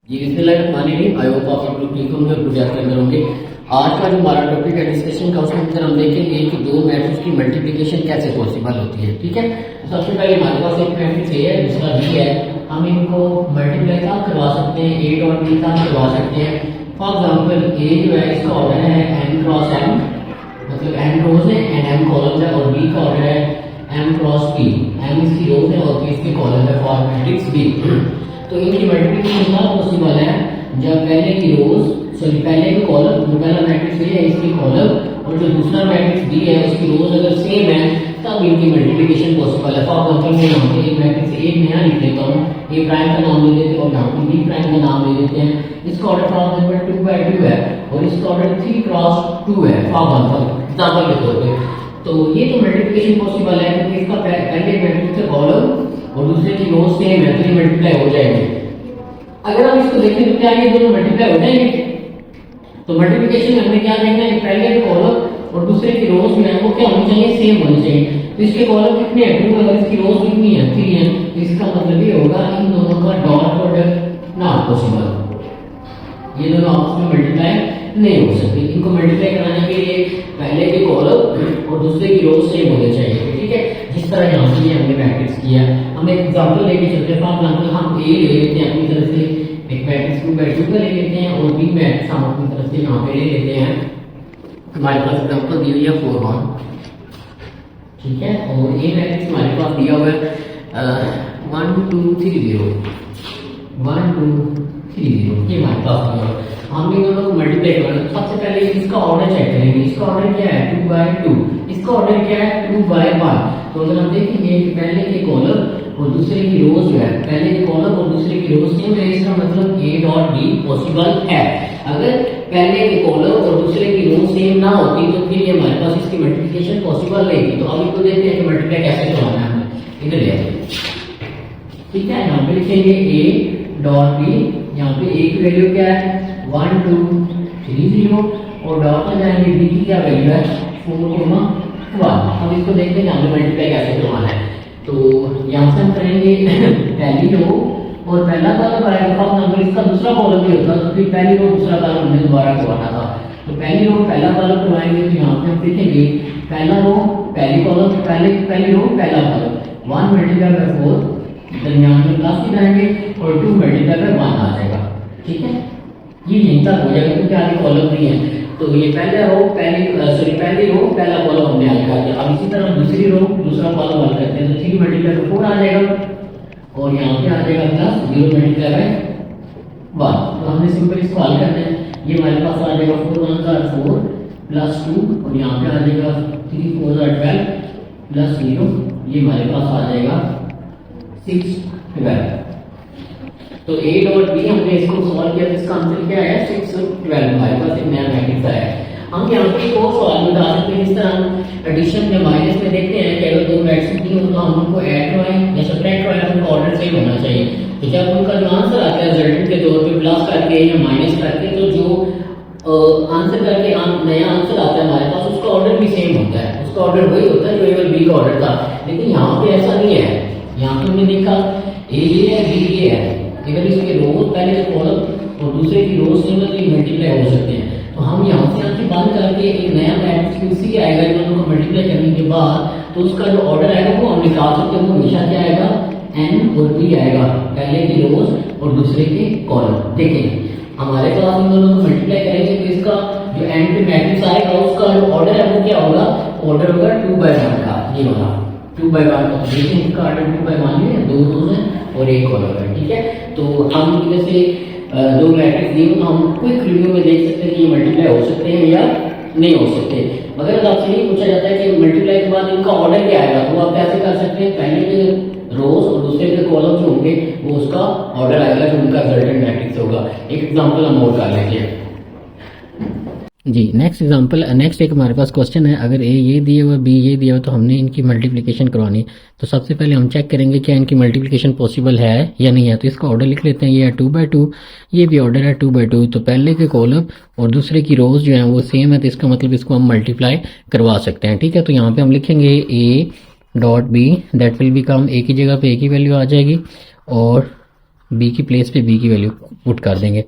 जी बिस्मिल्लाहिर्रहमानिर्रहीम। I hope आप सब लोग ठीक होंगे और गुजरात के अंदर होंगे। आज का जो हमारा टॉपिक है डिस्कशन का, उसके अंदर हम देखेंगे कि दो मैट्रिक्स की मल्टीप्लिकेशन कैसे पॉसिबल होती है। ठीक है, तो सबसे पहले हमारे पास एक मैट्रिक्स ए है, दूसरा बी है। हम इनको मल्टीप्लाई कब करवा सकते हैं, ए डॉट बी कब करवा सकते हैं। फॉर एग्जाम्पल ए जो है इसका ऑर्डर है एन क्रॉस एम, मतलब एन रोज है एंड एम कॉलम्स है, और बी का ऑर्डर है एम क्रॉस पी। एम इसकी रोज है और पी इसके कॉलम है फॉर मैट्रिक्स बी। तो इनकी मल्टीप्लिकेशन कब पॉसिबल है, जब पहले की रोज पहले की कॉलम, जो पहला मैट्रिक्स ए है इसकी कॉलम और जो दूसरा मैट्रिक्स बी है उसकी रोज अगर सेम है, तब इनकी मल्टीप्लिकेशन पॉसिबल है। फॉर एग्जाम्पल मैं यहाँ पे एक मैट्रिक्स ए नया लिख देता हूँ, ए प्राइम का नाम ले लेते हैं और यहाँ पे बी प्राइम का नाम ले लेते हैं। इसका ऑर्डर फॉर एग्जाम्पल 2/2 है और इसका ऑर्डर 3x2 है फॉर एग्जाम्पल के तौर पे। तो ये तो मल्टीप्लिकेशन पॉसिबल है क्योंकि इसका पहले मैट्रिक्स का कॉलम और दूसरे की रोज सेम है, तो ये मल्टीप्लाई हो जाएंगे। अगर हम इसको देखें तो क्या ये दोनों मल्टीप्लाई हो जाएंगे। तो मल्टीप्लिकेशन में हमें क्या देखना है, पहले कॉलम और दूसरे की रोज में है वो क्या होनी चाहिए, सेम होनी चाहिए। तो इसके कॉलम कितने हैं, 2, अगर इसकी रोज कितनी है, 3 है, तो इसका मतलब ये होगा इन दोनों का डॉट प्रोडक्ट नॉट पॉसिबल। ये दोनों आपस में मल्टीप्लाई नहीं हो सकती। इनको मल्टीप्लाई कराने के लिए पहले के कॉलम और दूसरे की रोज सेम होने चाहिए। ठीक है, जिस तरह यहाँ से हमने मैट्रिक्स किया। हम एक एग्जांपल लेके चलते हैं। फॉर एग्जांपल हम ए ले लेते हैं अपनी तरफ से, एक मैट्रिक्स 2/2 का ले लेते हैं और बी मैट्रिक्स हम अपनी तरफ से यहाँ पे ले लेते हैं। हमारे पास एग्जांपल दी हुई है 4 1। ठीक है, और ए मैट्रिक्स हमारे पास दिया हुआ है 1 2 3 0 1 2 3 0। ये हमारे पास दिया हुआ है। हम इन दोनों को मल्टीप्लाई करेंगे। सबसे पहले इसका ऑर्डर चेक करेंगे। इसका ऑर्डर क्या है, 2/2। इसका ऑर्डर क्या है, 2/1। तो अगर हम देखेंगे कि पहले के कॉलम और दूसरे की रोज जो है, पहले के कॉलम और दूसरे की रोज सेम है, इसका मतलब ए डॉट बी पॉसिबल है। अगर पहले के कॉलम और दूसरे की रोज सेम ना होती तो फिर ये हमारे पास इसकी मल्टीप्लिकेशन पॉसिबल नहीं थी। तो अब इनको देखते हैं कि मल्टीप्लाई कैसे करवाना है हमें। इधर ले आइए। ठीक है, यहाँ पे लिखेंगे ए डॉट बी। यहाँ पे ए की वैल्यू क्या है, 1 2 3 0 और डॉट में जाएंगे बी की क्या वैल्यू है, 4,1। अब इसको देखते हैं हमें मल्टीप्लाई कैसे करवाना है। तो यहाँ से हम करेंगे पहली रो और पहला कॉलम आएगा। फॉर एग्जाम्पल इसका दूसरा कॉलम भी होता तो फिर पहली रो दूसरा कॉलम हमने दोबारा करवाना था। तो पहली रो पहला कॉलम करवाएंगे तो यहाँ पे हम देखेंगे पहला रो पहली कॉलम, पहली रो पहला कॉलम 1 मल्टीप्लाई बाय 4, दरमियान में प्लस ही रहेंगे और 2 मल्टीप्लाई बाय 1 आ जाएगा। ठीक है, ये यहीं तक हो जाएगा क्योंकि आगे कॉलम नहीं है। तो ये पहला रो पहली रो पहला कॉलम हमने हल कर दिया। अब इसी तरह दूसरी रो दूसरा कॉलम हल करते हैं। तो 3 मल्टीप्लाई बाय 4 आ जाएगा और यहाँ पे आ जाएगा प्लस 0 मल्टीप्लाई बाय 1। तो हमने सिंपल इसको हल करना है। ये हमारे पास आ जाएगा 4 1 4 प्लस 2 और यहाँ पे आ जाएगा 3 4 12 प्लस 0। ये हमारे पास आ जाएगा 6 12। तो ए डॉट बी हमने इसको सॉल्व किया, इसका आंसर क्या है 6 12। हमारे पास एक नया मैट्रिक्स आया है। हम यहाँ पे एक और सवाल बता सकते हैं। इस तरह हम एडिशन या माइनस में देखते हैं कि अगर दो मैट्रिक्स दी हो तो हम उनको ऐड करवाएं या सब्ट्रैक्ट करवाएं, उनका ऑर्डर सेम होना चाहिए। तो जब उनका जो आंसर आता है रिजल्टेंट के तौर पे प्लस करके या माइनस करके, तो जो आंसर करके नया आंसर आता है हमारे पास, उसका ऑर्डर भी सेम होता है। उसका ऑर्डर वही होता है जो ए और बी का ऑर्डर था। लेकिन यहाँ पे ऐसा नहीं है। यहाँ पे हमने देखा ए ये है बी ये है, अगर इसके रोज पहले के कॉलम और दूसरे की रोज सेम है तो ये मल्टीप्लाई हो सकते हैं। तो हम यहाँ से आंखें बंद करके एक नया मैट्रिक्स उसी आएगा इन दोनों को मल्टीप्लाई करने के बाद, तो उसका जो ऑर्डर आएगा वो हम निकाल सकते हैं। वो हमेशा क्या आएगा, एन और बी आएगा, पहले की रोज और दूसरे के कॉलम। देखें हमारे पास इन दोनों को मल्टीप्लाई करेंगे तो इसका जो एन पे मैट्रिक्स आएगा उसका जो ऑर्डर है वो क्या होगा, ऑर्डर होगा 2/1 का। ये वाला 2/1 का। देखें इसका ऑर्डर 2/1 है, 2 रोज है और एक कॉलम है। ठीक है, तो हम इनमें से दो मैट्रिक्स दिए तो हम क्विक रिव्यू में देख सकते हैं कि ये मल्टीप्लाई हो सकते हैं या नहीं हो सकते। मगर आपसे ये पूछा जाता है कि मल्टीप्लाई के बाद इनका ऑर्डर क्या आएगा, तो आप कैसे कर सकते हैं, पहले के रोज और दूसरे के कॉलम जो होंगे वो उसका ऑर्डर आएगा जो उनका रिजल्टेंट मैट्रिक्स होगा। एक एग्जांपल हम और कर लेते हैं। जी नेक्स्ट एक हमारे पास क्वेश्चन है। अगर ए ये दिए हुआ बी ये दिया हुआ तो हमने इनकी मल्टीप्लिकेशन करवानी है। तो सबसे पहले हम चेक करेंगे क्या इनकी मल्टीप्लिकेशन पॉसिबल है या नहीं है। तो इसका ऑर्डर लिख लेते हैं। ये है 2/2, ये भी ऑर्डर है 2/2। तो पहले के कॉलम और दूसरे की रोज जो है वो सेम है, तो इसका मतलब इसको हम मल्टीप्लाई करवा सकते हैं। ठीक है, तो यहाँ पे हम लिखेंगे A dot B, that will become A की जगह पे ए की वैल्यू आ जाएगी और बी की प्लेस पे बी की वैल्यू पुट कर देंगे,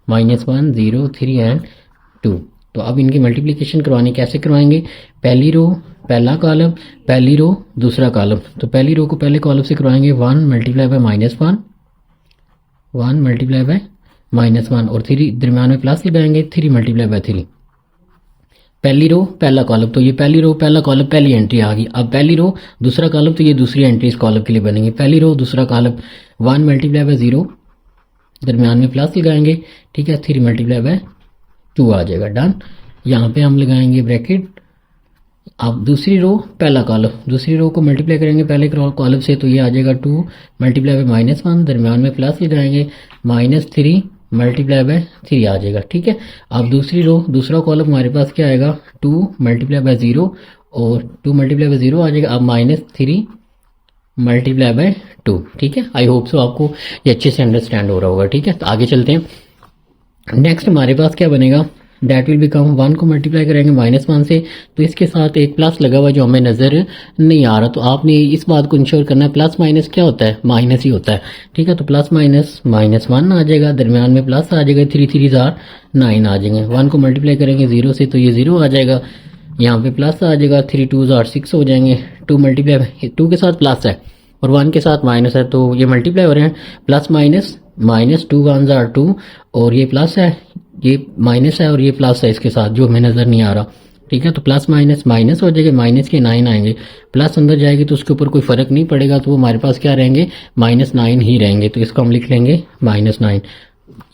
-1 0 3 एंड 2। तो अब इनकी मल्टीप्लिकेशन करवानी कैसे करवाएंगे, पहली रो पहला कॉलम, पहली रो दूसरा कॉलम। तो पहली रो को पहले कॉलम से करवाएंगे 1 मल्टीप्लाई बाय -1, 1 मल्टीप्लाई बाय -1 और 3 दरम्यान में प्लस लगाएंगे, 3 मल्टीप्लाई बाय 3। पहली रो पहला कॉलम, तो ये पहली रो पहला कॉलम पहली एंट्री आ गई। अब पहली रो दूसरा कॉलम, तो ये दूसरी एंट्री इस कॉलम के लिए बनेगी। पहली रो दूसरा कॉलम 1 मल्टीप्लाई बाय 0, दरम्यान में प्लस लगाएंगे, ठीक है, 3 मल्टीप्लाई बाय 2 आ जाएगा, डन। यहाँ पे हम लगाएंगे ब्रैकेट। अब दूसरी रो पहला कॉलम, दूसरी रो को मल्टीप्लाई करेंगे पहले कॉलम से, तो ये आ जाएगा 2 मल्टीप्लाई बाय -1, दरम्यान में प्लस लगाएंगे, -3 मल्टीप्लाई बाय 3 आ जाएगा, ठीक है। अब दूसरी रो दूसरा कॉलम हमारे पास क्या आएगा, 2 मल्टीप्लाई बाय 0 और 2 मल्टीप्लाई बाय 0 आ जाएगा। अब -3 मल्टीप्लाई बाय 2, ठीक है। आई होप सो आपको ये अच्छे से अंडरस्टैंड हो रहा होगा, ठीक है। तो आगे चलते हैं। नेक्स्ट हमारे पास क्या बनेगा, दैट विल बिकम 1 को मल्टीप्लाई करेंगे -1 से, तो इसके साथ एक प्लस लगा हुआ जो हमें नजर नहीं आ रहा। तो आपने इस बात को इंश्योर करना है, प्लस माइनस क्या होता है, माइनस ही होता है, ठीक है। तो प्लस माइनस -1 आ जाएगा, दरमियान में प्लस आ जाएगा, 3 3 जार 9 आ जाएंगे। 1 को मल्टीप्लाई करेंगे 0 से, तो ये 0 आ जाएगा, यहाँ पे प्लस आ जाएगा, 3 2 जार 6 हो जाएंगे। 2 मल्टीप्लाई 2 के साथ प्लस है और 1 के साथ माइनस है, तो ये मल्टीप्लाई हो रहे हैं, प्लस माइनस -2 1 जार 2 और ये प्लस है, ये माइनस है और ये प्लस है इसके साथ जो हमें नजर नहीं आ रहा, ठीक है। तो प्लस माइनस माइनस हो जाएगा, माइनस के 9 आएंगे, प्लस अंदर जाएगी तो उसके ऊपर कोई फर्क नहीं पड़ेगा, तो वो हमारे पास क्या रहेंगे, -9 ही रहेंगे। तो इसको हम लिख लेंगे -9,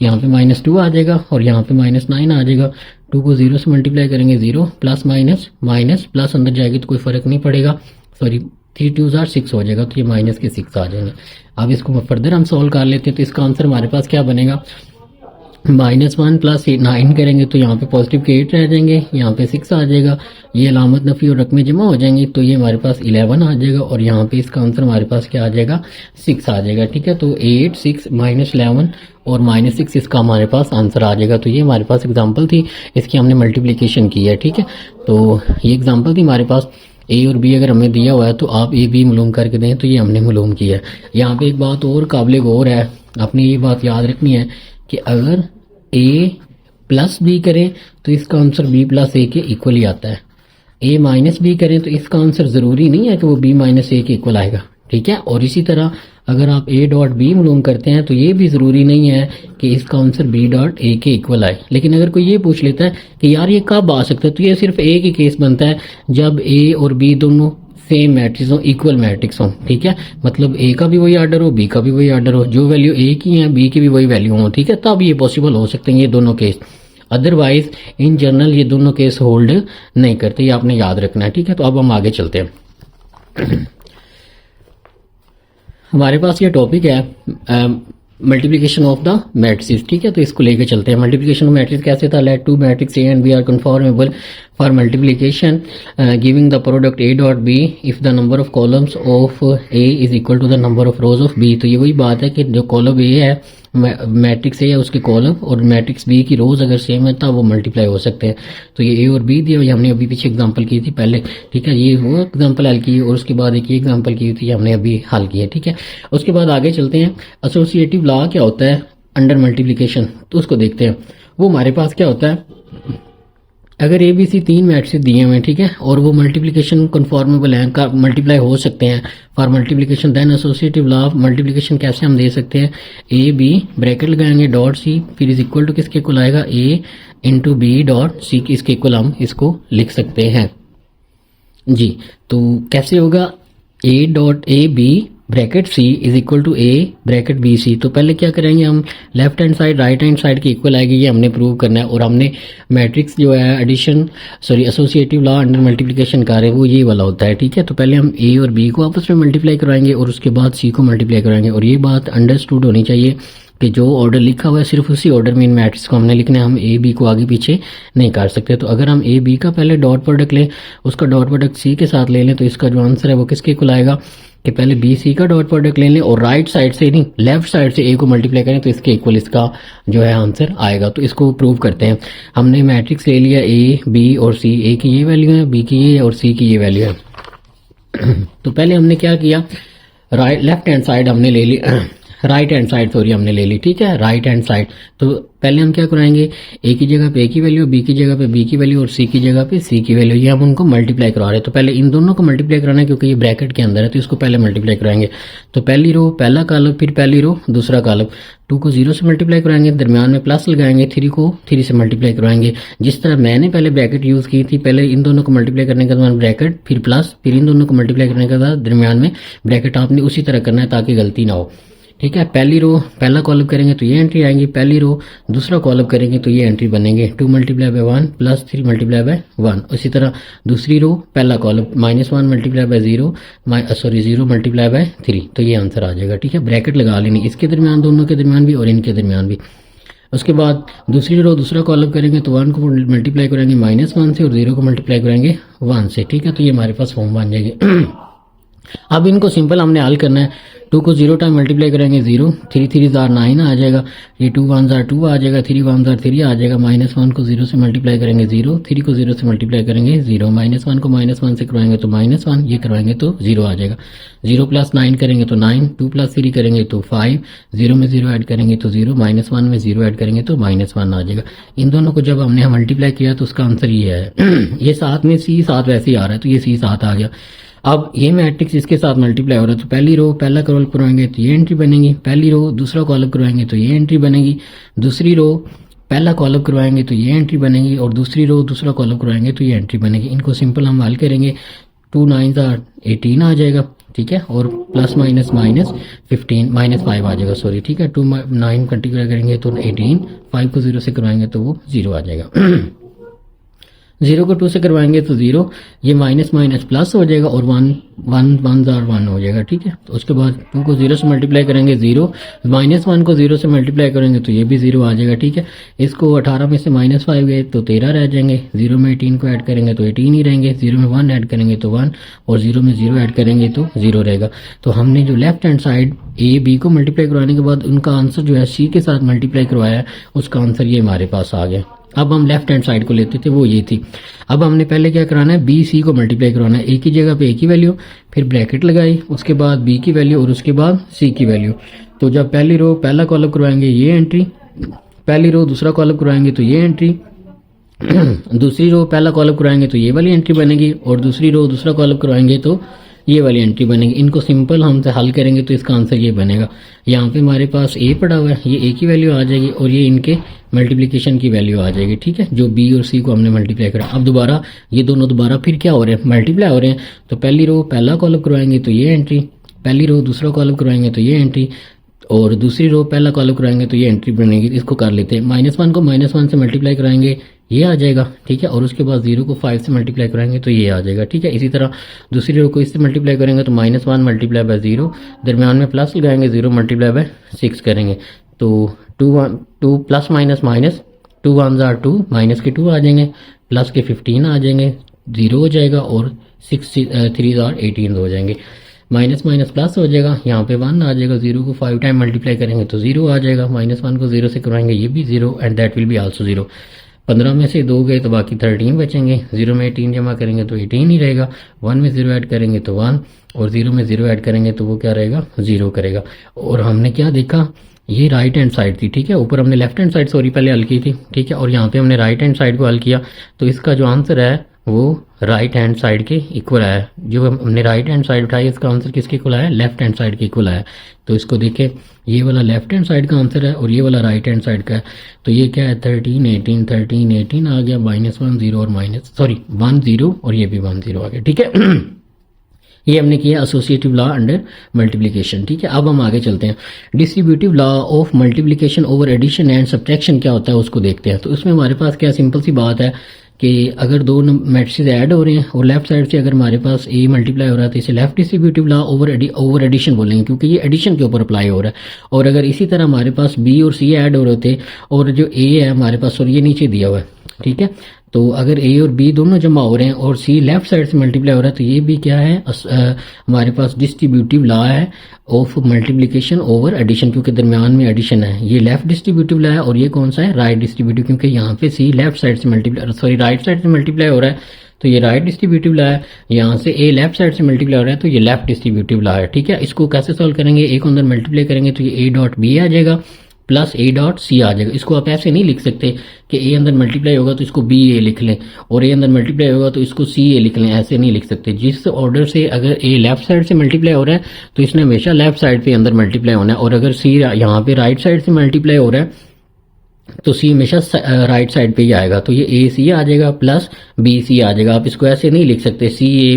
यहाँ पे -2 आ जाएगा और यहाँ पे -9 आ जाएगा। 2 को 0 से मल्टीप्लाई करेंगे 0, प्लस माइनस माइनस, प्लस अंदर जाएगी तो कोई फर्क नहीं पड़ेगा, सॉरी 3 2 जार 6 हो जाएगा, तो ये माइनस के 6 आ जाएंगे। अब इसको फर्दर हम सॉल्व कर लेते हैं, तो इसका आंसर हमारे पास क्या बनेगा, -1 प्लस 9 करेंगे तो यहाँ पे पॉजिटिव के 8 रह जाएंगे, यहाँ पे 6 आ जाएगा, ये अलामत नफी और रकमें जमा हो जाएंगी, तो ये हमारे पास 11 आ जाएगा और यहाँ पे इसका आंसर हमारे पास क्या आ जाएगा, 6 आ जाएगा, ठीक है। तो 8 6 -11 और -6 इसका हमारे पास आंसर आ जाएगा। तो ये हमारे पास एग्जाम्पल थी, इसकी हमने मल्टीप्लीकेशन की है, ठीक है। तो ये एग्जाम्पल थी हमारे पास, ए और बी अगर हमें दिया हुआ है तो आप ए बी मालूम करके दें, तो ये हमने मालूम किया है। यहाँ पे एक बात और काबिल गौर है, आपने ये बात याद रखनी है कि अगर ए प्लस बी करें तो इसका आंसर बी प्लस ए के इक्वल ही आता है, ए माइनस बी करें तो इसका आंसर जरूरी नहीं है कि वो बी माइनस ए के इक्वल आएगा, ठीक है। और इसी तरह अगर आप ए डॉट बी मालूम करते हैं तो ये भी जरूरी नहीं है कि इसका आंसर बी डॉट ए के इक्वल आए। लेकिन अगर कोई ये पूछ लेता है कि यार ये कब आ सकता है, तो ये सिर्फ ए के केस बनता है जब ए और बी दोनों सेम मैट्रिक्स हो, इक्वल मैट्रिक्स हो, ठीक है। मतलब ए का भी वही आर्डर हो, बी का भी वही आर्डर हो, जो वैल्यू ए की है बी की भी वही वैल्यू हो, ठीक है। तब ये पॉसिबल हो सकते हैं ये दोनों केस, अदरवाइज इन जनरल ये दोनों केस होल्ड नहीं करते, ये आपने याद रखना है, ठीक है। तो अब हम आगे चलते हैं। हमारे पास ये टॉपिक है मल्टीप्लिकेशन ऑफ द मैट्रिक्स, ठीक है। तो इसको लेके चलते हैं। मल्टीप्लिकेशन ऑफ मैट्रिक्स कैसे था, let two matrix A and B are conformable for multiplication giving the product A dot B if the number of columns of A is equal to the number of rows of B. तो ये वही बात है कि जो column A है, matrix A है उसके कॉलम और मैट्रिक्स बी की रोज अगर सेम है तब वो मल्टीप्लाई हो सकते हैं। तो ये ए और बी दिया हुआ, हमने अभी पीछे एग्जांपल की थी पहले, ठीक है। ये वो एग्जांपल हल की और उसके बाद एक ये एग्जांपल की थी, हमने अभी हल की है, ठीक है। उसके बाद आगे चलते हैं। एसोसिएटिव लॉ क्या होता है अंडर मल्टीप्लिकेशन, तो उसको देखते हैं। वो हमारे पास क्या होता है, अगर ए बी सी 3 मैट्रिक्स दिए हुए हैं, ठीक है, और वो मल्टीप्लिकेशन कन्फॉर्मेबल हैं, का मल्टीप्लाई हो सकते हैं for multiplication, then associative law of multiplication कैसे हम दे सकते हैं, ए बी ब्रैकेट लगाएंगे डॉट सी, फिर इज इक्वल टू किसके इक्वल आएगा, A into B dot C इसके इक्वल हम इसको लिख सकते हैं जी। तो कैसे होगा, A dot A B bracket C is equal to A bracket B C. तो पहले क्या करेंगे हम, left hand side right hand side की इक्वल आएगी, ये हमने प्रूव करना है। और हमने मैट्रिक्स जो है addition associative law under multiplication का रहे वो ये वाला होता है, ठीक है। तो पहले हम ए और बी को आपस में मल्टीप्लाई करवाएंगे और उसके बाद सी को मल्टीप्लाई करवाएंगे। और ये बात अंडरस्टूड होनी चाहिए कि जो ऑर्डर लिखा हुआ है सिर्फ उसी ऑर्डर में इन मैट्रिक्स को हमने लिखना है, हम ए बी को आगे पीछे नहीं कर सकते। तो अगर हम ए बी का पहले डॉट प्रोडक्ट लें, उसका डॉट प्रोडक्ट सी के साथ ले लें, तो इसका जो आंसर है वो किसके इक्वल आएगा कि पहले बी सी का डॉट प्रोडक्ट ले लें और राइट साइड से नहीं लेफ्ट साइड से ए को मल्टीप्लाई करें, तो इसके इक्वल इसका जो है आंसर आएगा। तो इसको प्रूव करते हैं। हमने मैट्रिक्स ले लिया ए बी और सी, ए की ये वैल्यू है, बी की ये और सी की ये वैल्यू है। तो पहले हमने क्या किया, राइट लेफ्ट हैंड साइड हमने ले ली, राइट हैंड साइड सॉरी हमने ले ली, ठीक है, राइट हैंड साइड। तो पहले हम क्या कराएंगे, ए की जगह पे ए की वैल्यू, बी की जगह पे बी की वैल्यू और सी की जगह पे सी की वैल्यू, ये हम उनको मल्टीप्लाई करवा रहे हैं। तो पहले इन दोनों को मल्टीप्लाई कराना है क्योंकि ये ब्रैकेट के अंदर है, तो इसको पहले मल्टीप्लाई कराएंगे। तो पहली रो पहला कॉलम, फिर पहली रो दूसरा कॉलम। 2 को 0 से मल्टीप्लाई कराएंगे, दरमियान में प्लस लगाएंगे, 3 को 3 से मल्टीप्लाई करवाएंगे। जिस तरह मैंने पहले ब्रैकेट यूज की थी, पहले इन दोनों को मल्टीप्लाई करने के बाद ब्रैकेट, फिर प्लस, फिर इन दोनों को मल्टीप्लाई करने के बाद दरमियान में ब्रैकेट, आपने उसी तरह करना है ताकि गलती ना हो, ठीक है। पहली रो पहला कॉलम करेंगे तो ये एंट्री आएंगी, पहली रो दूसरा कॉलम करेंगे तो ये एंट्री बनेंगे, 2 multiply by 1 plus 3 multiply by 1। उसी तरह दूसरी रो पहला column -1 multiply by 0 0 multiply by 3, तो ये आंसर आ जाएगा, ठीक है। ब्रैकेट लगा लेनी इसके दरमियान, दोनों के दरमियान भी और इनके दरमियान भी। उसके बाद दूसरी रो दूसरा कॉलम करेंगे तो 1 को मल्टीप्लाई करेंगे -1 से और 0 को मल्टीप्लाई करेंगे 1 से, ठीक है। तो ये हमारे पास फॉर्म बन जाएगी। अब इनको सिंपल हमने हल करना है। 2 को 0 टाइम मल्टीप्लाई करेंगे 0, 3 3 9 आ जाएगा, ये 2 1 2 आ जाएगा, 3 1 3 आ जाएगा। -1 को 0 से मल्टीप्लाई करेंगे 0, 3 को 0 से मल्टीप्लाई करेंगे 0, -1 को -1 से करवाएंगे तो -1, ये करवाएंगे तो 0 आ जाएगा। 0 + 9 करेंगे तो 9, 2 + 3 करेंगे तो 5, 0 में 0 ऐड करेंगे तो 0, -1 में 0 ऐड करेंगे तो -1 आ जाएगा। इन दोनों को जब हमने मल्टीप्लाई किया तो उसका आंसर ये है। ये साथ में C साथ वैसे ही आ रहा है, तो ये C साथ आ गया। अब ये मैट्रिक्स इसके साथ मल्टीप्लाई हो रहा है, तो पहली रो पहला कॉलम करवाएंगे तो ये एंट्री बनेगी, पहली रो दूसरा कॉलम करवाएंगे तो ये एंट्री बनेगी, दूसरी रो पहला कॉलम करवाएंगे तो ये एंट्री बनेगी और दूसरी रो दूसरा कॉलम करवाएंगे तो ये एंट्री बनेगी। इनको सिंपल हम हल करेंगे, 2 9 18 आ जाएगा, ठीक है, और प्लस माइनस -15 -5 आ जाएगा, सॉरी, ठीक है। 2 9 मल्टीप्लाई करेंगे तो 18, 5 को 0 से करवाएंगे तो वो 0 आ जाएगा। 0 को 2 से करवाएंगे तो 0, ये माइनस माइनस प्लस हो जाएगा और 1 1 1 हो जाएगा, ठीक है। तो उसके बाद 2 को 0 से मल्टीप्लाई करेंगे 0, -1 को 0 से मल्टीप्लाई करेंगे तो ये भी 0 आ जाएगा, ठीक है। इसको 18 में से -5 गए तो 13 रह जाएंगे, 0 में 18 को ऐड करेंगे तो 18 ही रहेंगे, 0 में 1 ऐड करेंगे तो 1 और 0 में 0 ऐड करेंगे तो 0 रहेगा। तो हमने जो left hand side A B को मल्टीप्लाई करवाने के बाद उनका आंसर जो है सी के साथ मल्टीप्लाई करवाया है, उसका आंसर ये हमारे पास आ गया। अब हम लेफ्ट हैंड साइड को लेते थे, वो ये थी। अब हमने पहले क्या कराना है, बी सी को मल्टीप्लाई करवाना है। ए की जगह पे ए की वैल्यू, फिर ब्रैकेट लगाई, उसके बाद बी की वैल्यू और उसके बाद सी की वैल्यू। तो जब पहली रो पहला कॉलम करवाएंगे ये एंट्री, पहली रो दूसरा कॉलम करवाएंगे तो ये एंट्री, दूसरी रो पहला कॉलम करवाएंगे तो ये वाली एंट्री बनेगी और दूसरी रो दूसरा कॉलम करवाएंगे तो ये वाली एंट्री बनेगी। इनको सिंपल हमसे हल करेंगे तो इसका आंसर ये बनेगा। यहाँ पे हमारे पास ए पड़ा हुआ है, ये ए की वैल्यू आ जाएगी और ये इनके मल्टीप्लिकेशन की वैल्यू आ जाएगी, ठीक है, जो बी और सी को हमने मल्टीप्लाई करा। अब दोबारा ये दोनों दोबारा फिर क्या हो रहे हैं, मल्टीप्लाई हो रहे हैं। तो पहली रो पहला कॉलम करवाएंगे तो ये एंट्री, पहली रो दूसरा कॉलम करवाएंगे तो ये एंट्री और दूसरी रो पहला कॉलम कराएंगे तो ये एंट्री बनेगी। इसको कर लेते हैं, -1 को -1 से मल्टीप्लाई कराएंगे ये आ जाएगा, ठीक है, और उसके बाद 0 को 5 से मल्टीप्लाई कराएंगे तो ये आ जाएगा, ठीक है। इसी तरह दूसरी रो को इससे मल्टीप्लाई करेंगे तो -1 मल्टीप्लाई बाय 0, दरमियान में प्लस लगाएंगे, 0 मल्टीप्लाई बाय 6 करेंगे तो 2 प्लस माइनस माइनस, 2 1 2 माइनस के 2 आ जाएंगे, प्लस के 15 आ जाएंगे, 0 हो जाएगा और 6 3 18 हो जाएंगे। माइनस माइनस प्लस हो जाएगा, यहाँ पे 1 आ जाएगा, 0 को 5 टाइम मल्टीप्लाई करेंगे तो 0 आ जाएगा, -1 को 0 से करवाएंगे ये भी 0 and that will be also 0। 15 में से 2 गए तो बाकी 13 बचेंगे, 0 में 18 जमा करेंगे तो 18 ही रहेगा, 1 में 0 ऐड करेंगे तो 1 और 0 में 0 ऐड करेंगे तो वो क्या रहेगा, 0 करेगा। और हमने क्या देखा, ये राइट हैंड साइड थी, ठीक है, ऊपर हमने लेफ्ट हैंड साइड सॉरी पहले हल की थी, ठीक है, और यहाँ पे हमने राइट हैंड साइड को हल किया तो इसका जो आंसर है वो राइट हैंड साइड के इक्वल आया। जो हमने राइट हैंड साइड उठाई इसका आंसर किसके इक्वल आया, लेफ्ट हैंड साइड के इक्वल आया। तो इसको देखें, ये वाला लेफ्ट हैंड साइड का आंसर है और ये वाला राइट हैंड साइड का है। तो ये क्या है, 13 18 आ गया, -1 0 और 1 0 और ये भी 1 0 आ गया, ठीक है। ये हमने किया एसोसिएटिव लॉ अंडर मल्टीप्लिकेशन, ठीक है। अब हम आगे चलते हैं, distributive law of multiplication over addition and subtraction क्या होता है उसको देखते हैं। तो उसमें हमारे पास क्या सिंपल सी बात है कि अगर दो मैट्रिसेस ऐड हो रहे हैं और लेफ्ट साइड से अगर हमारे पास ए मल्टीप्लाई हो रहा है तो इसे left distributive law over addition बोलेंगे, क्योंकि ये एडिशन के ऊपर अप्लाई हो रहा है। और अगर इसी तरह हमारे पास बी और सी ऐड हो रहे थे और जो ए है हमारे पास, और ये नीचे दिया हुआ है, ठीक है। तो अगर ए और बी दोनों जमा हो रहे हैं और सी लेफ्ट साइड से मल्टीप्लाई हो रहा है तो ये भी क्या है, हमारे पास डिस्ट्रीब्यूटिव लॉ है ऑफ मल्टीप्लिकेशन ओवर एडिशन, क्योंकि दरमियान में एडिशन है। ये लेफ्ट डिस्ट्रीब्यूटिव लॉ है और ये कौन सा है, राइट डिस्ट्रीब्यूटिव, क्योंकि यहाँ पे सी लेफ्ट साइड से मल्टीप्लाई, सॉरी राइट साइड से मल्टीप्लाई हो रहा है तो ये राइट डिस्ट्रीब्यूटिव लॉ है। यहाँ से ए लेफ्ट साइड से मल्टीप्लाई हो रहा है तो ये लेफ्ट डिस्ट्रीब्यूटिव लॉ है, ठीक है। इसको कैसे सॉल्व करेंगे, ए को अंदर मल्टीप्लाई करेंगे तो ये ए डॉट बी आ जाएगा प्लस ए डॉट सी आ जाएगा। इसको आप ऐसे नहीं लिख सकते कि ए अंदर मल्टीप्लाई होगा तो इसको बी ए लिख लें और ए अंदर मल्टीप्लाई होगा तो इसको सी ए लिख लें, ऐसे नहीं लिख सकते। जिस ऑर्डर से अगर ए लेफ्ट साइड से मल्टीप्लाई हो रहा है तो इसने हमेशा लेफ्ट साइड पे अंदर मल्टीप्लाई होना है, और अगर सी यहाँ पे राइट साइड से मल्टीप्लाई हो रहा है तो सी हमेशा राइट साइड पे ही आएगा। तो ये ए सी आ जाएगा प्लस बी सी आ जाएगा। आप इसको ऐसे नहीं लिख सकते सी ए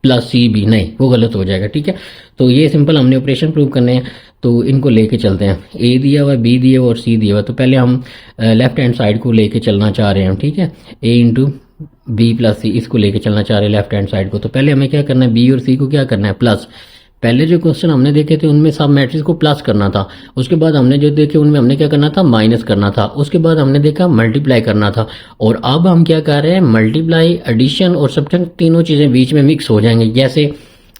प्लस सी बी, नहीं, वो गलत हो जाएगा, ठीक है। तो ये सिंपल हमने ऑपरेशन प्रूव करने हैं तो इनको लेके चलते हैं। ए दिया हुआ, बी दिया हुआ और सी दिया हुआ, तो पहले हम लेफ्ट हैंड साइड को लेके चलना चाह रहे हैं, ठीक है। ए इंटू बी प्लस सी, इसको लेके चलना चाह रहे हैं लेफ्ट हैंड साइड को। तो पहले हमें क्या करना है, बी और सी को क्या करना है, प्लस। पहले जो क्वेश्चन हमने देखे थे उनमें सब मैट्रिक्स को प्लस करना था, उसके बाद हमने जो देखे उनमें हमने क्या करना था, माइनस करना था, उसके बाद हमने देखा मल्टीप्लाई करना था। और अब हम क्या कर रहे हैं, मल्टीप्लाई, एडिशन और सब्ट्रैक्शन तीनों चीजें बीच में मिक्स हो जाएंगे। जैसे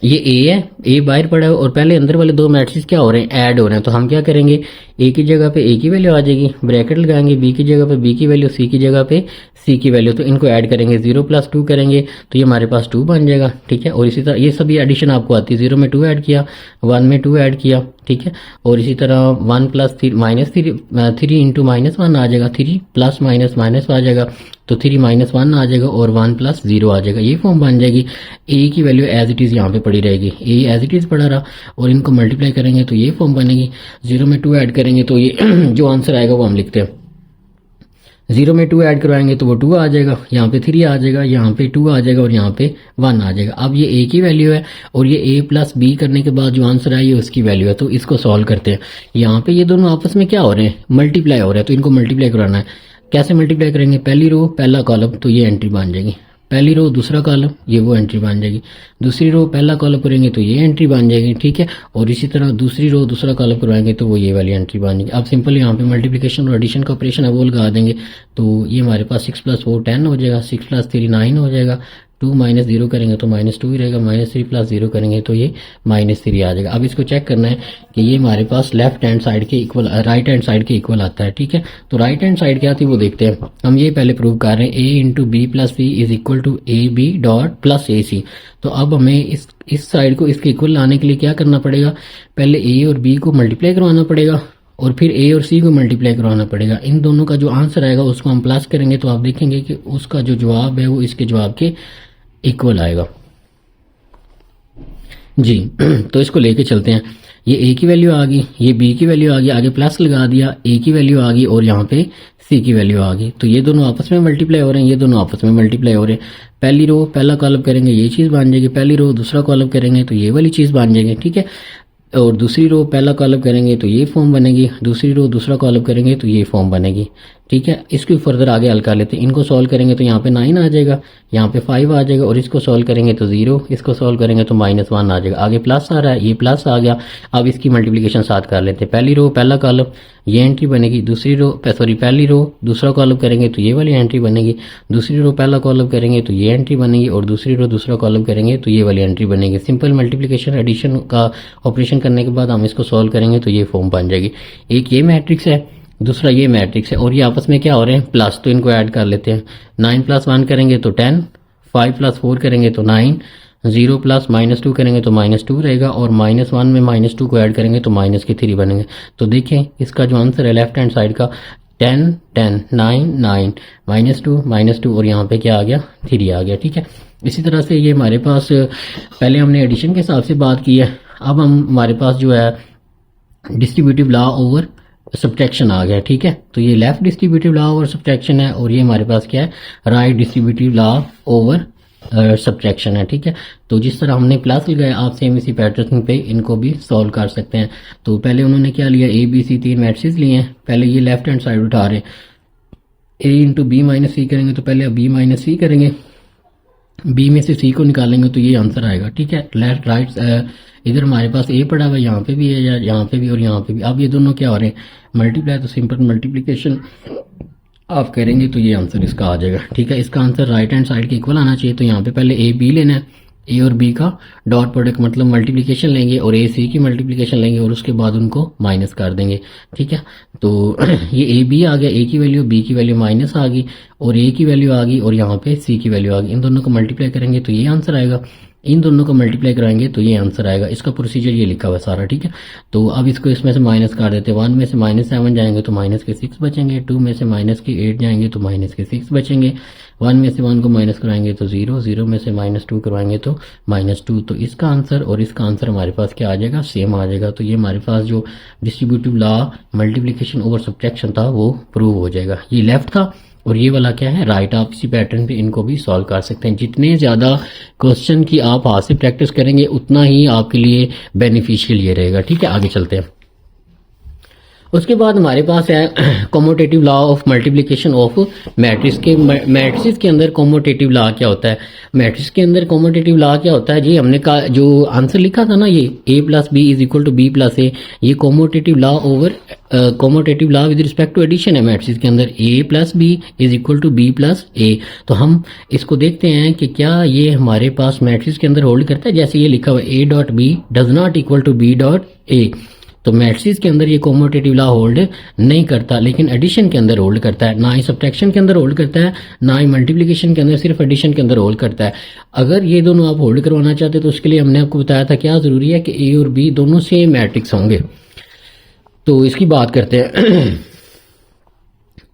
ये ए है, ए बाहर पड़ा है और पहले अंदर वाले दो मैट्रिक्स क्या हो रहे हैं, ऐड हो रहे हैं। तो हम क्या करेंगे, ए की जगह पे ए की वैल्यू आ जाएगी, ब्रैकेट लगाएंगे, बी की जगह पे बी की वैल्यू, सी की जगह पे सी की वैल्यू, तो इनको ऐड करेंगे, 0 + 2 करेंगे तो ये हमारे पास 2 बन जाएगा, ठीक है। और इसी तरह ये सभी एडिशन आपको आती है, 0 में 2 ऐड किया, 1 में 2 ऐड किया, ठीक है। और इसी तरह 1 + 3 -3 इंटू -1 आ जाएगा, 3 प्लस माइनस माइनस आ जाएगा तो 3 - 1 आ जाएगा और 1 + 0 आ जाएगा। ये फॉर्म बन जाएगी। ए की वैल्यू एज इट इज यहाँ पे पड़ी रहेगी, ए एज इट इज पड़ा रहा और इनको मल्टीप्लाई करेंगे तो ये फॉर्म बनेगी। 0 में 2 ऐड करेंगे तो ये जो आंसर आएगा वो हम लिखते हैं, 0 में 2 ऐड करवाएंगे तो वो 2 आ जाएगा, यहाँ पे 3 आ जाएगा, यहाँ पे 2 आ जाएगा और यहाँ पे 1 आ जाएगा। अब ये ए की वैल्यू है और ये ए प्लस बी करने के बाद जो आंसर आई है उसकी वैल्यू है, तो इसको सॉल्व करते हैं। यहाँ पे ये दोनों आपस में क्या हो रहे हैं, मल्टीप्लाई हो रहे हैं, तो इनको मल्टीप्लाई कराना है। कैसे मल्टीप्लाई करेंगे, पहली रो पहला कॉलम तो ये एंट्री बन जाएगी, पहली रो दूसरा कॉलम ये वो एंट्री बन जाएगी, दूसरी रो पहला कॉलम करेंगे तो ये एंट्री बन जाएगी, ठीक है। और इसी तरह दूसरी रो दूसरा कॉलम करवाएंगे तो वो ये वाली एंट्री बन जाएगी। अब सिंपल यहाँ पे मल्टीप्लिकेशन और एडिशन का ऑपरेशन है वो लगा देंगे तो ये हमारे पास 6 + 4 10 हो जाएगा, 6 + 3 9 हो जाएगा, 2 - 0 करेंगे तो -2 ही रहेगा, -3 + 0 करेंगे तो ये -3 आ जाएगा। अब इसको चेक करना है कि ये हमारे पास लेफ्ट हैंड साइड के इक्वल, राइट हैंड साइड के इक्वल आता है, ठीक है। तो राइट हैंड साइड क्या थी वो देखते हैं। हम ये पहले प्रूव कर रहे हैं, a into B plus C is equal to A B dot plus A C. तो अब हमें इस साइड को इसके इक्वल लाने के लिए क्या करना पड़ेगा, पहले ए और बी को मल्टीप्लाई करवाना पड़ेगा और फिर ए और सी को मल्टीप्लाई करवाना पड़ेगा। इन दोनों का जो आंसर आएगा उसको हम प्लस करेंगे तो आप देखेंगे कि उसका जो जवाब है वो इसके जवाब के इक्वल आएगा जी। तो इसको लेके चलते हैं। ये ए की वैल्यू आ गई, ये बी की वैल्यू आ गई, आगे प्लस लगा दिया, ए की वैल्यू आ गई और यहाँ पे सी की वैल्यू आ गई। तो ये दोनों आपस में मल्टीप्लाई हो रहे हैं, ये दोनों आपस में मल्टीप्लाई हो रहे हैं। पहली रो पहला कॉलम करेंगे ये चीज बन जाएगी, पहली रो दूसरा कॉलम करेंगे तो ये वाली चीज बन जाएगी, ठीक है। और दूसरी रो पहला कॉलम करेंगे तो ये फॉर्म बनेगी, दूसरी रो दूसरा कॉलम करेंगे तो ये फॉर्म बनेगी, ठीक है। इसको फर्दर आगे हल कर लेते हैं। इनको सॉल्व करेंगे तो यहाँ पे 9 आ जाएगा, यहाँ पे 5 आ जाएगा और इसको सॉल्व करेंगे तो 0, इसको सॉल्व करेंगे तो -1 आ जाएगा। आगे प्लस आ रहा है, ये प्लस आ गया। अब इसकी मल्टीप्लिकेशन साथ कर लेते हैं। पहली रो पहला कॉलम ये एंट्री बनेगी, दूसरी रो पहली रो दूसरा कॉलम करेंगे तो ये वाली एंट्री बनेगी, दूसरी रो पहला कॉलम करेंगे तो ये एंट्री बनेगी और दूसरी रो दूसरा कॉलम करेंगे तो ये वाली एंट्री बनेगी। सिंपल मल्टीप्लिकेशन एडिशन का ऑपरेशन करने के बाद हम इसको सॉल्व करेंगे तो ये फॉर्म बन जाएगी। एक ये मैट्रिक्स है, दूसरा ये मैट्रिक्स है और ये आपस में क्या हो रहे हैं, प्लस, तो इनको ऐड कर लेते हैं। 9 + 1 करेंगे तो 10, 5 + 4 करेंगे तो 9, 0 + -2 करेंगे तो -2 रहेगा और -1 में -2 को ऐड करेंगे तो -3 बनेंगे। तो देखें इसका जो आंसर है लेफ्ट हैंड साइड का 10 10 9 9 -2 और यहाँ पे क्या आ गया, 3 आ गया, ठीक है। इसी तरह से ये हमारे पास पहले हमने एडिशन के हिसाब से बात की है, अब हमारे पास जो है डिस्ट्रीब्यूटिव लॉ ओवर सब्ट्रैक्शन आ गया, ठीक है। तो ये left distributive law over subtraction है और ये हमारे पास क्या है, right distributive law over subtraction है, ठीक है। तो जिस तरह हमने प्लस लगाया आप सेम इसी पैटर्न पे इनको भी सॉल्व कर सकते हैं। तो पहले उन्होंने क्या लिया, ए बी सी 3 मैट्रिक्स लिए हैं। पहले ये लेफ्ट हैंड साइड उठा रहे हैं, ए इंटू बी माइनस सी करेंगे तो पहले बी माइनस सी करेंगे, बी में से सी को निकालेंगे तो ये आंसर आएगा, ठीक है। लेफ्ट राइट इधर हमारे पास ए पड़ा हुआ है, यहाँ पे भी है, यहाँ पे भी और यहाँ पे भी। अब ये दोनों क्या हो रहे हैं, मल्टीप्लाई, तो सिंपल मल्टीप्लिकेशन आप करेंगे तो ये आंसर इसका आ जाएगा। ठीक है, इसका आंसर राइट हैंड साइड के इक्वल आना चाहिए। तो यहाँ पे पहले ए बी लेना है, ए और बी का डॉट प्रोडक्ट मतलब मल्टीप्लिकेशन लेंगे और ए सी की मल्टीप्लिकेशन लेंगे और उसके बाद उनको माइनस कर देंगे। ठीक है, तो ये ए बी आ गया, ए की वैल्यू बी की वैल्यू माइनस आ गई और ए की वैल्यू आ गई और यहाँ पे सी की वैल्यू आ गई। इन दोनों को मल्टीप्लाई करेंगे तो ये आंसर आएगा, इन दोनों को मल्टीप्लाई कराएंगे तो ये आंसर आएगा। इसका प्रोसीजर ये लिखा हुआ है सारा। ठीक है, तो अब इसको इसमें से माइनस कर देते हैं। 1 में से -7 जाएंगे तो माइनस के 6 बचेंगे, 2 में से -8 जाएंगे तो माइनस के 6 बचेंगे, 1 में से 1 को माइनस कराएंगे तो 0, 0 में से -2 करवाएंगे तो -2। तो इसका आंसर और इसका आंसर हमारे पास क्या आ जाएगा, सेम आ जाएगा। तो ये हमारे पास जो distributive law multiplication over subtraction था वो प्रूव हो जाएगा। ये लेफ्ट था और ये वाला क्या है, राइट। आप इसी पैटर्न पे इनको भी सॉल्व कर सकते हैं। जितने ज़्यादा क्वेश्चन की आप हाथ से प्रैक्टिस करेंगे उतना ही आपके लिए बेनिफिशियल ये रहेगा। ठीक है, आगे चलते हैं। उसके बाद हमारे पास है commutative law of multiplication of matrix के। मैट्रिक्स के अंदर कॉमोटेटिव लॉ क्या होता है, मैट्रिक्स के अंदर कॉमोटेटिव लॉ क्या होता है जी, हमने कहा जो आंसर लिखा था ना, ये a plus B is equal to B plus A, ये commutative law over commutative law with respect to addition है मैट्रिक्स के अंदर। a plus B is equal to B plus A. तो हम इसको देखते हैं कि क्या ये हमारे पास मैट्रिक्स के अंदर होल्ड करता है। जैसे ये लिखा हुआ है a dot B does not equal to B dot A, तो मैट्रिक्स के अंदर ये कॉमोटेटिव लॉ होल्ड नहीं करता, लेकिन एडिशन के अंदर होल्ड करता है। ना ही सब्ट्रैक्शन के अंदर होल्ड करता है, ना ही मल्टीप्लिकेशन के अंदर, सिर्फ एडिशन के अंदर होल्ड करता है। अगर ये दोनों आप होल्ड करवाना चाहते हैं तो उसके लिए हमने आपको बताया था क्या जरूरी है कि ए और बी दोनों सेम मैट्रिक्स होंगे। तो इसकी बात करते हैं।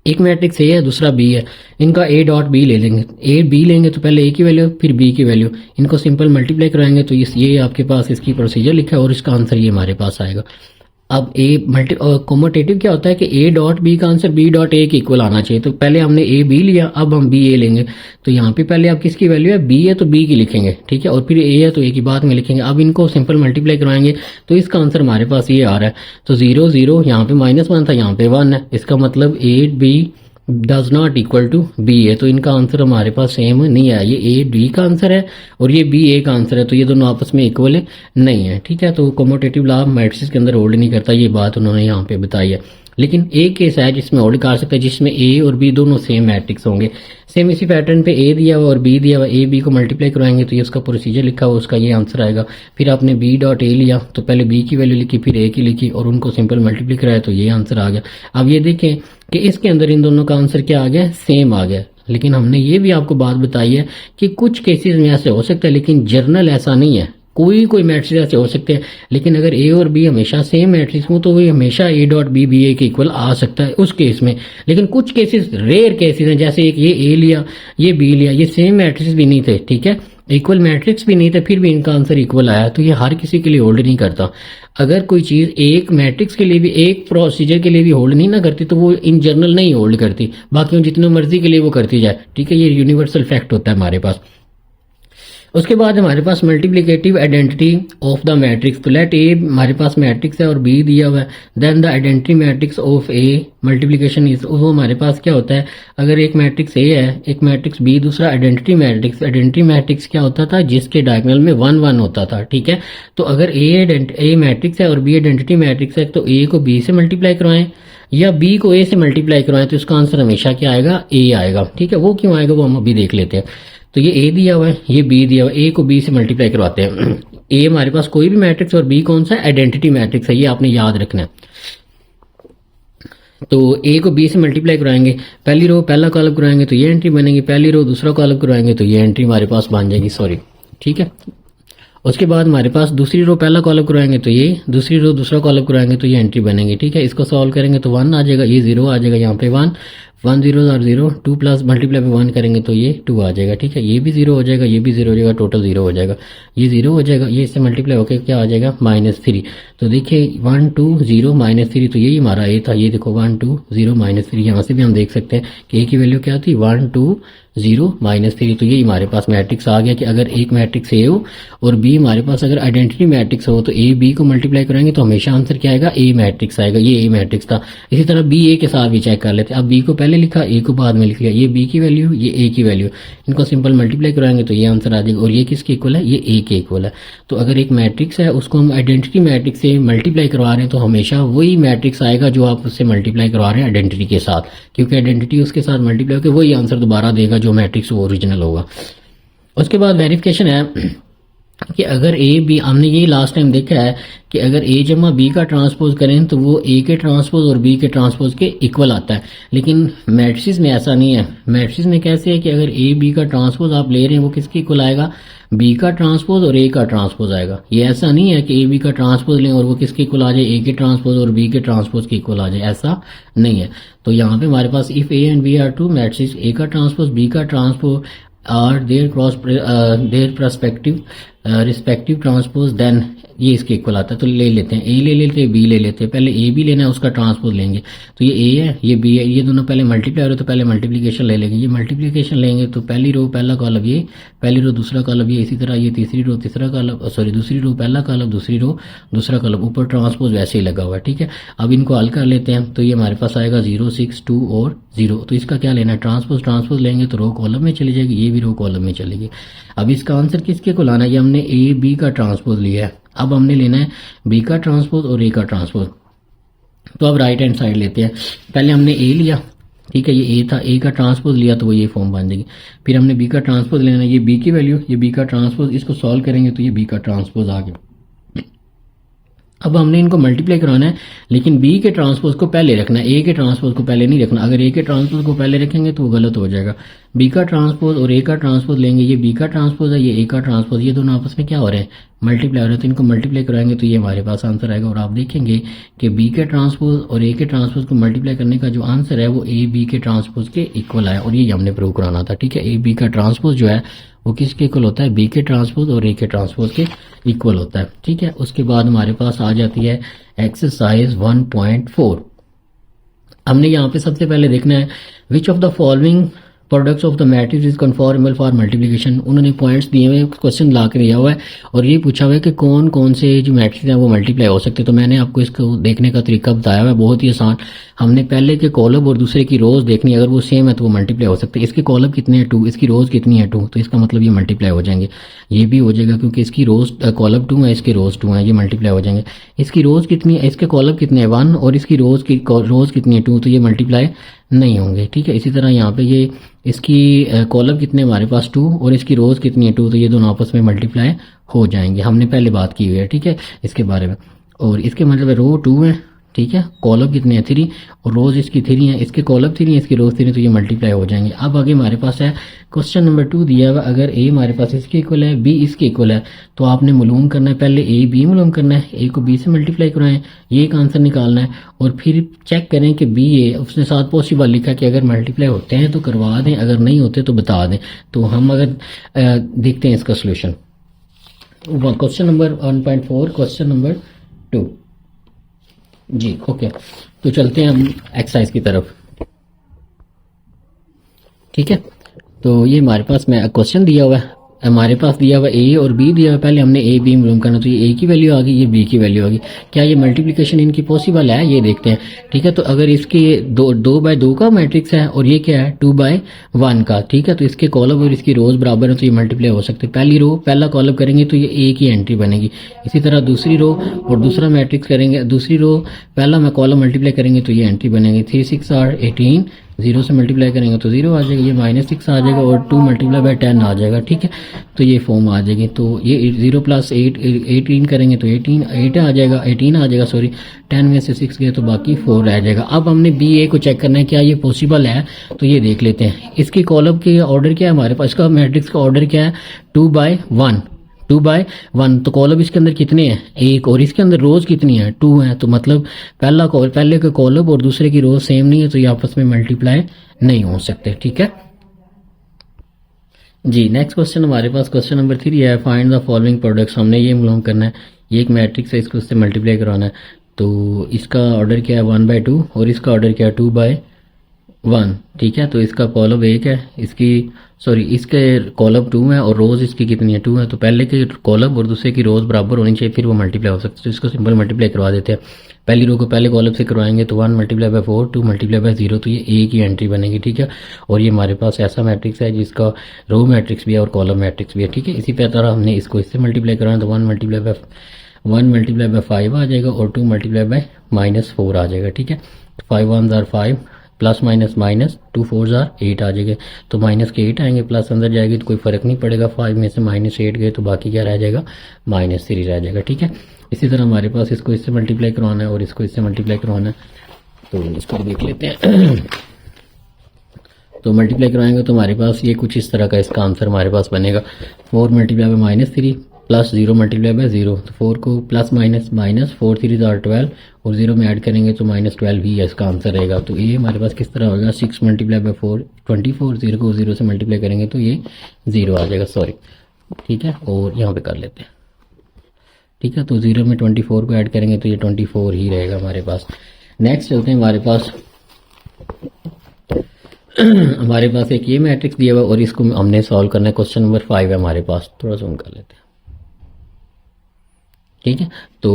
एक मैट्रिक्स ए है, दूसरा बी है, इनका ए डॉट बी ले लेंगे। ए बी लेंगे तो पहले ए की वैल्यू फिर बी की वैल्यू, इनको सिंपल मल्टीप्लाई कराएंगे तो ये आपके पास इसकी प्रोसीजर लिखा है और इसका आंसर ये हमारे पास आएगा। अब ए कॉमोटेटिव क्या होता है कि ए डॉट बी का आंसर बी डॉट ए के इक्वल आना चाहिए। तो पहले हमने ए बी लिया, अब हम बी ए लेंगे। तो यहाँ पे पहले आप किसकी वैल्यू है, बी है तो बी की लिखेंगे। ठीक है, और फिर ए है तो ए की बाद में लिखेंगे। अब इनको सिंपल मल्टीप्लाई करवाएंगे तो इसका आंसर हमारे पास ये आ रहा है। तो 0 0 यहाँ पे -1 था, यहाँ पे 1 है। इसका मतलब A B does not equal to B है। तो इनका आंसर हमारे पास सेम नहीं है, ये ए बी का आंसर है और ये बी ए का आंसर है। तो ये दोनों आपस में इक्वल नहीं है। ठीक है, तो कॉमोटेटिव लॉ मैट्रिक्स के अंदर होल्ड नहीं करता, ये बात उन्होंने यहाँ पे बताई है। लेकिन एक केस है जिसमें होल्ड कर सकता है, जिसमें ए और बी दोनों सेम मैट्रिक्स होंगे। सेम इसी पैटर्न पे ए दिया हुआ और बी दिया हुआ, ए बी को मल्टीप्लाई करवाएंगे तो ये उसका प्रोसीजर लिखा हुआ, उसका ये आंसर आएगा। फिर आपने बी डॉट ए लिया तो पहले बी की वैल्यू लिखी फिर ए की लिखी और उनको सिंपल मल्टीप्लाई कराया तो ये आंसर आ गया। अब ये देखें कि इसके अंदर इन दोनों का आंसर क्या आ गया, सेम आ गया। लेकिन हमने ये भी आपको बात बताई है कि कुछ केसेस में ऐसे हो सकता है, लेकिन जर्नल ऐसा नहीं है। कोई मैट्रिक्स ऐसे हो सकते हैं, लेकिन अगर ए और बी हमेशा सेम मैट्रिक्स हो तो वो हमेशा ए डॉट बी बी ए के इक्वल आ सकता है उस केस में। लेकिन कुछ केसेस रेयर केसेस हैं, जैसे एक ये ए लिया ये बी लिया, ये सेम मैट्रिक्स भी नहीं थे। ठीक है, इक्वल मैट्रिक्स भी नहीं थे, फिर भी इनका आंसर इक्वल आया। तो ये हर किसी के लिए होल्ड नहीं करता। अगर कोई चीज एक मैट्रिक्स के लिए भी, एक प्रोसीजर के लिए भी होल्ड नहीं ना करती तो वो इन जनरल नहीं होल्ड करती, बाकी जितने मर्जी के लिए वो करती जाए। ठीक है, ये यूनिवर्सल फैक्ट होता है हमारे पास। उसके बाद हमारे पास multiplicative identity of the matrix. तो लेट ए हमारे पास मैट्रिक्स है और बी दिया हुआ है, then the identity matrix of A multiplication is, वो हमारे पास क्या होता है, अगर एक मैट्रिक्स ए है एक मैट्रिक्स बी दूसरा आइडेंटिटी मैट्रिक्स। आइडेंटिटी मैट्रिक्स क्या होता था, जिसके डायगोनल में 1 1 होता था। ठीक है, तो अगर ए मैट्रिक्स है और बी आइडेंटिटी मैट्रिक्स है तो ए को बी से मल्टीप्लाई करवाएं या बी को ए से मल्टीप्लाई करवाएं तो इसका आंसर हमेशा क्या आएगा, ए आएगा। ठीक है, वो क्यों आएगा वो हम अभी देख लेते हैं। तो ये ए दिया हुआ है, ये बी दिया हुआ है, ए को बी से मल्टीप्लाई करवाते हैं। ए हमारे पास कोई भी मैट्रिक्स और बी कौन सा आइडेंटिटी मैट्रिक्स है, ये आपने याद रखना है। तो ए को बी से मल्टीप्लाई कराएंगे, पहली रो पहला कॉलम कराएंगे तो ये एंट्री बनेगी, पहली रो दूसरा कॉलम कराएंगे तो ये एंट्री हमारे पास बन जाएगी, सॉरी। ठीक है, उसके बाद हमारे पास दूसरी रो पहला कॉलम कराएंगे तो ये, दूसरी रो दूसरा कॉलम कराएंगे तो ये एंट्री बनेगी। ठीक है, इसको सॉल्व करेंगे तो 1 आ जाएगा, ये 0 आ जाएगा, यहाँ पे 1 1 0 और 0 2 प्लस मल्टीप्लाई पे 1 करेंगे तो ये 2 आ जाएगा। ठीक है, ये भी 0 हो जाएगा, ये भी 0 हो जाएगा, टोटल 0 हो जाएगा, ये 0 हो जाएगा, ये इससे मल्टीप्लाई होकर क्या आ जाएगा -3। तो देखिए 1 2 0 -3, तो यही हमारा ए था। ये देखो 1 2 0 -3, यहाँ से भी हम देख सकते हैं कि ए की वैल्यू क्या थी 1 2 0 -3। तो यही हमारे पास मैट्रिक्स आ गया कि अगर एक मैट्रिक्स ए हो और बी हमारे पास अगर आइडेंटिटी मैट्रिक्स हो तो ए बी को मल्टीप्लाई करेंगे तो हमेशा आंसर क्या आएगा, ए मैट्रिक्स आएगा। ये ए मैट्रिक्स था। इसी तरह बी ए के साथ भी चेक कर लेते हैं। अब बी को पहले पहले लिखा, ए को बाद में लिख लिया। ये बी की वैल्यू, ये ए की वैल्यू, इनको सिंपल मल्टीप्लाई कराएंगे तो ये आंसर आ जाएगा। और ये किसके इक्वल है? ये ए के इक्वल है। तो अगर एक मैट्रिक्स है उसको हम आइडेंटिटी मैट्रिक्स से मल्टीप्लाई करवा रहे हैं तो हमेशा वही मैट्रिक्स आएगा जो आप उससे मल्टीप्लाई करवा रहे हैं आइडेंटिटी के साथ, क्योंकि आइडेंटिटी उसके साथ मल्टीप्लाई होकर वही आंसर दोबारा देगा जो मैट्रिक्स वो ओरिजिनल होगा। उसके बाद वेरिफिकेशन है कि अगर ए बी, हमने ये लास्ट टाइम देखा है कि अगर ए जमा बी का ट्रांसपोज करें तो वो ए के ट्रांसपोज और बी के ट्रांसपोज के इक्वल आता है, लेकिन मैट्रिक्स में ऐसा नहीं है। मैट्रिक्स में कैसे है कि अगर ए बी का ट्रांसपोज आप ले रहे हैं वो किसके इक्वल आएगा? बी का ट्रांसपोज और ए का ट्रांसपोज आएगा। ये ऐसा नहीं है कि ए बी का ट्रांसपोज लें और वो किसके इक्वल आ जाए? ए के ट्रांसपोज और बी के ट्रांसपोज के इक्वल आ जाए, ऐसा नहीं है। तो यहाँ पे हमारे पास if A and B are two matrix, A का ट्रांसपोज बी का transpose are their perspective respective transpose, then ये इसके इक्वल आता है। तो ले लेते हैं, ए ले लेते हैं, बी ले लेते हैं। पहले ए बी लेना है, उसका ट्रांसपोज लेंगे। तो ये ए है, ये बी है, ये दोनों पहले मल्टीप्लाई हो रहे तो पहले मल्टीप्लिकेशन ले लेंगे। ये मल्टीप्लिकेशन लेंगे तो पहली रो पहला कॉलम ये, पहली रो दूसरा कॉलम ये, इसी तरह ये तीसरी रो तीसरा कॉलम, सॉरी दूसरी रो पहला कॉलम, दूसरी रो दूसरा कॉलम, ऊपर ट्रांसपोज वैसे ही लगा हुआ है। ठीक है, अब इनको हल कर लेते हैं। तो ये हमारे पास आएगा 0 6 2 और 0। तो इसका क्या लेना है? ट्रांसपोज। ट्रांसपोज लेंगे तो रो कॉलम में चली जाएगी, ये भी रो कॉलम में चलेगी। अब इसका आंसर किसके को लाना है? ये हमने ए बी का ट्रांसपोज लिया है, अब हमने लेना है बी का ट्रांसपोज और ए का ट्रांसपोज। तो अब राइट हैंड साइड लेते हैं। पहले हमने ए लिया, ठीक है, ये ए था, ए का ट्रांसपोज लिया तो वो ये फॉर्म बन जाएगी। फिर हमने बी का ट्रांसपोज लेना है, ये बी की वैल्यू, ये बी का ट्रांसपोज, इसको सॉल्व करेंगे तो ये बी का ट्रांसपोज आ गया। अब हमने इनको मल्टीप्लाई कराना है, लेकिन बी के ट्रांसपोज को पहले रखना है, ए के ट्रांसपोज को पहले नहीं रखना। अगर ए के ट्रांसपोज को पहले रखेंगे तो वो गलत हो जाएगा। बी का ट्रांसपोज और ए का ट्रांसपोज लेंगे, ये बी का ट्रांसपोज है, ये ए का ट्रांसपोज, ये दोनों आपस में क्या हो रहे हैं? मल्टीप्लाई हो रहे हैं। तो इनको मल्टीप्लाई कराएंगे तो ये हमारे पास आंसर आएगा। और आप देखेंगे कि बी के ट्रांसपोज और ए के ट्रांसपोज को मल्टीप्लाई करने का जो आंसर है वो ए बी के ट्रांसपोज के इक्वल आया, और ये हमने प्रूव कराना था। ठीक है, ए बी का ट्रांसपोज जो है वो किसके इक्वल होता है? बी के ट्रांसपोज और ए के ट्रांसपोज के इक्वल होता है। ठीक है, उसके बाद हमारे पास आ जाती है एक्सरसाइज 1.4। हमने यहाँ पे सबसे पहले देखना है which of the following products of the matrix is conformable for multiplication. उन्होंने पॉइंट्स दिए हुए, क्वेश्चन ला के दिया हुआ है और ये पूछा हुआ है कि कौन कौन से जो मैट्रिक्स हैं वो मल्टीप्लाई हो सकते हैं। तो मैंने आपको इसको देखने का तरीका बताया हुआ है, बहुत ही आसान। हमने पहले के कॉलम और दूसरे की रोज देखनी है, अगर वो सेम है तो वो मल्टीप्लाई हो सकते हैं। इसके कॉलम कितने हैं? 2, इसकी रोज कितनी है? 2, तो इसका मतलब ये मल्टीप्लाई हो जाएंगे। ये भी हो जाएगा क्योंकि इसकी रोज कॉलम 2 है, इसके रोज 2 है, ये मल्टीप्लाई हो जाएंगे। इसकी रोज कितनी है? इसके कॉलम कितने हैं? 1, और इसकी रोज कितनी है? 2, तो ये मल्टीप्लाई नहीं होंगे। ठीक है, इसी तरह यहाँ पे ये इसकी कॉलम कितने हमारे पास 2 और इसकी रोज कितनी है 2, तो ये दोनों आपस में मल्टीप्लाई हो जाएंगे। हमने पहले बात की हुई है, ठीक है, इसके बारे में। और इसके मतलब रो 2 है, ठीक है, कॉलम कितने हैं 3 और रोज इसकी 3 है, इसके कॉलम 3 है, इसकी रोज 3 है, तो ये मल्टीप्लाई हो जाएंगे। अब आगे हमारे पास है क्वेश्चन नंबर 2 दिया हुआ, अगर ए हमारे पास इसके इक्वल है, बी इसके इक्वल है, तो आपने मालूम करना है, पहले ए बी मालूम करना है, ए को बी से मल्टीप्लाई कराएं, ये एक आंसर निकालना है, और फिर चेक करें कि बी ए, उसने साथ पॉसिबल लिखा कि अगर मल्टीप्लाई होते हैं तो करवा दें, अगर नहीं होते तो बता दें। तो हम अगर देखते हैं इसका solution. Question number 1.4, question number 2 जी, ओके। तो चलते हैं हम एक्सरसाइज की तरफ। ठीक है, तो ये हमारे पास में क्वेश्चन दिया हुआ है, हमारे पास दिया हुआ ए और बी दिया हुआ। पहले हमने ए बी मालूम करना, तो ये ए की वैल्यू आ गई, ये बी की वैल्यू आ गई। क्या ये मल्टीप्लिकेशन इनकी पॉसिबल है? ये देखते हैं। ठीक है, तो अगर इसके 2/2 का मैट्रिक्स है और ये क्या है 2/1 का, ठीक है, तो इसके कॉलम और इसकी रोज बराबर है, तो ये मल्टीप्लाई हो सकते हैं। पहली रो पहला कॉलम करेंगे तो ये ए की एंट्री बनेगी। इसी तरह दूसरी रो और दूसरा मैट्रिक्स करेंगे, दूसरी रो पहला में कॉलम मल्टीप्लाई करेंगे तो ये एंट्री बनेगी। 3 6 8 18, 0 से मल्टीप्लाई करेंगे तो 0 आ जाएगा, ये -6 आ जाएगा, और 2 × 10 आ जाएगा। ठीक है, तो ये फॉर्म आ जाएगी। तो ये 0 + 8 18 करेंगे तो 8 आ जाएगा, 18 आ जाएगा, सॉरी 10 में से 6 गए तो बाकी 4 रह जाएगा। अब हमने बी ए को चेक करना है क्या ये पॉसिबल है, तो ये देख लेते हैं। इसकी कॉलम के ऑर्डर क्या है हमारे पास, इसका मैट्रिक्स का ऑर्डर क्या है 2/1, 2/1। तो कॉलम इसके अंदर कितने हैं 1, और इसके अंदर रोज कितनी है 2 है, तो मतलब पहले का कॉलम और दूसरे की रोज सेम नहीं है, तो ये आपस में मल्टीप्लाई नहीं हो सकते। ठीक है जी, नेक्स्ट क्वेश्चन हमारे पास क्वेश्चन नंबर 3 है, फाइंड द फॉलोइंग प्रोडक्ट्स। हमने ये मालूम करना है, ये एक मैट्रिक्स है, इसको उससे मल्टीप्लाई कराना है। तो इसका ऑर्डर क्या है 1/2 और इसका ऑर्डर क्या है 1, ठीक है। तो इसका कॉलम 1 है, इसकी सॉरी इसके कॉलम 2 है और रोज इसकी कितनी है 2 है। तो पहले के कॉलम और दूसरे की रोज बराबर होनी चाहिए, फिर वो मल्टीप्लाई हो सकती है। तो इसको सिंपल मल्टीप्लाई करवा देते हैं। पहली रो को पहले कॉलम से करवाएंगे तो 1 मल्टीप्लाई बाय 4, 2 मल्टीप्लाई बाय 0, तो ये एक ही एंट्री बनेगी, ठीक है। और ये हमारे पास ऐसा मैट्रिक्स है जिसका रो मैट्रिक्स भी है और कॉलम मैट्रिक्स भी है, ठीक है। इसी तरह हमने इसको इससे मल्टीप्लाई कराना तो 1 मल्टीप्लाई बाय 5 आ जाएगा और 2 मल्टीप्लाई बाय -4 आ जाएगा, ठीक है। 5 1 jar 5 plus minus minus 2 4 jar 8 आ जाएगा। तो माइनस के 8 आएंगे, प्लस अंदर जाएगी तो कोई फर्क नहीं पड़ेगा। 5 में से -8 गए तो बाकी क्या रह जाएगा, -3 रह जाएगा, ठीक है। इसी तरह हमारे पास इसको इससे मल्टीप्लाई करवाना है और इसको इससे मल्टीप्लाई करवाना है, तो इसको देख लेते हैं। तो मल्टीप्लाई करवाएंगे तो हमारे पास ये कुछ इस तरह का इसका आंसर हमारे पास बनेगा। 4 multiply by -3 plus 0 multiply by 0, तो 4 को प्लस माइनस माइनस 4 3 जार 12 और 0 में ऐड करेंगे तो -12 ही है इसका आंसर रहेगा। तो ये हमारे पास किस तरह होगा, 6 मल्टीप्लाई बाय 4 24, 0 को 0 से मल्टीप्लाई करेंगे तो ये 0 आ जाएगा, सॉरी, ठीक है। और यहाँ पे कर लेते हैं, ठीक है। तो 0 में 24 को ऐड करेंगे तो ये 24 ही रहेगा हमारे पास। नेक्स्ट चलते हैं, हमारे पास एक ये मैट्रिक्स दिया हुआ और इसको हमने सॉल्व करना है। क्वेश्चन नंबर 5 है हमारे पास, थोड़ा जूम कर लेते हैं, ठीक है। तो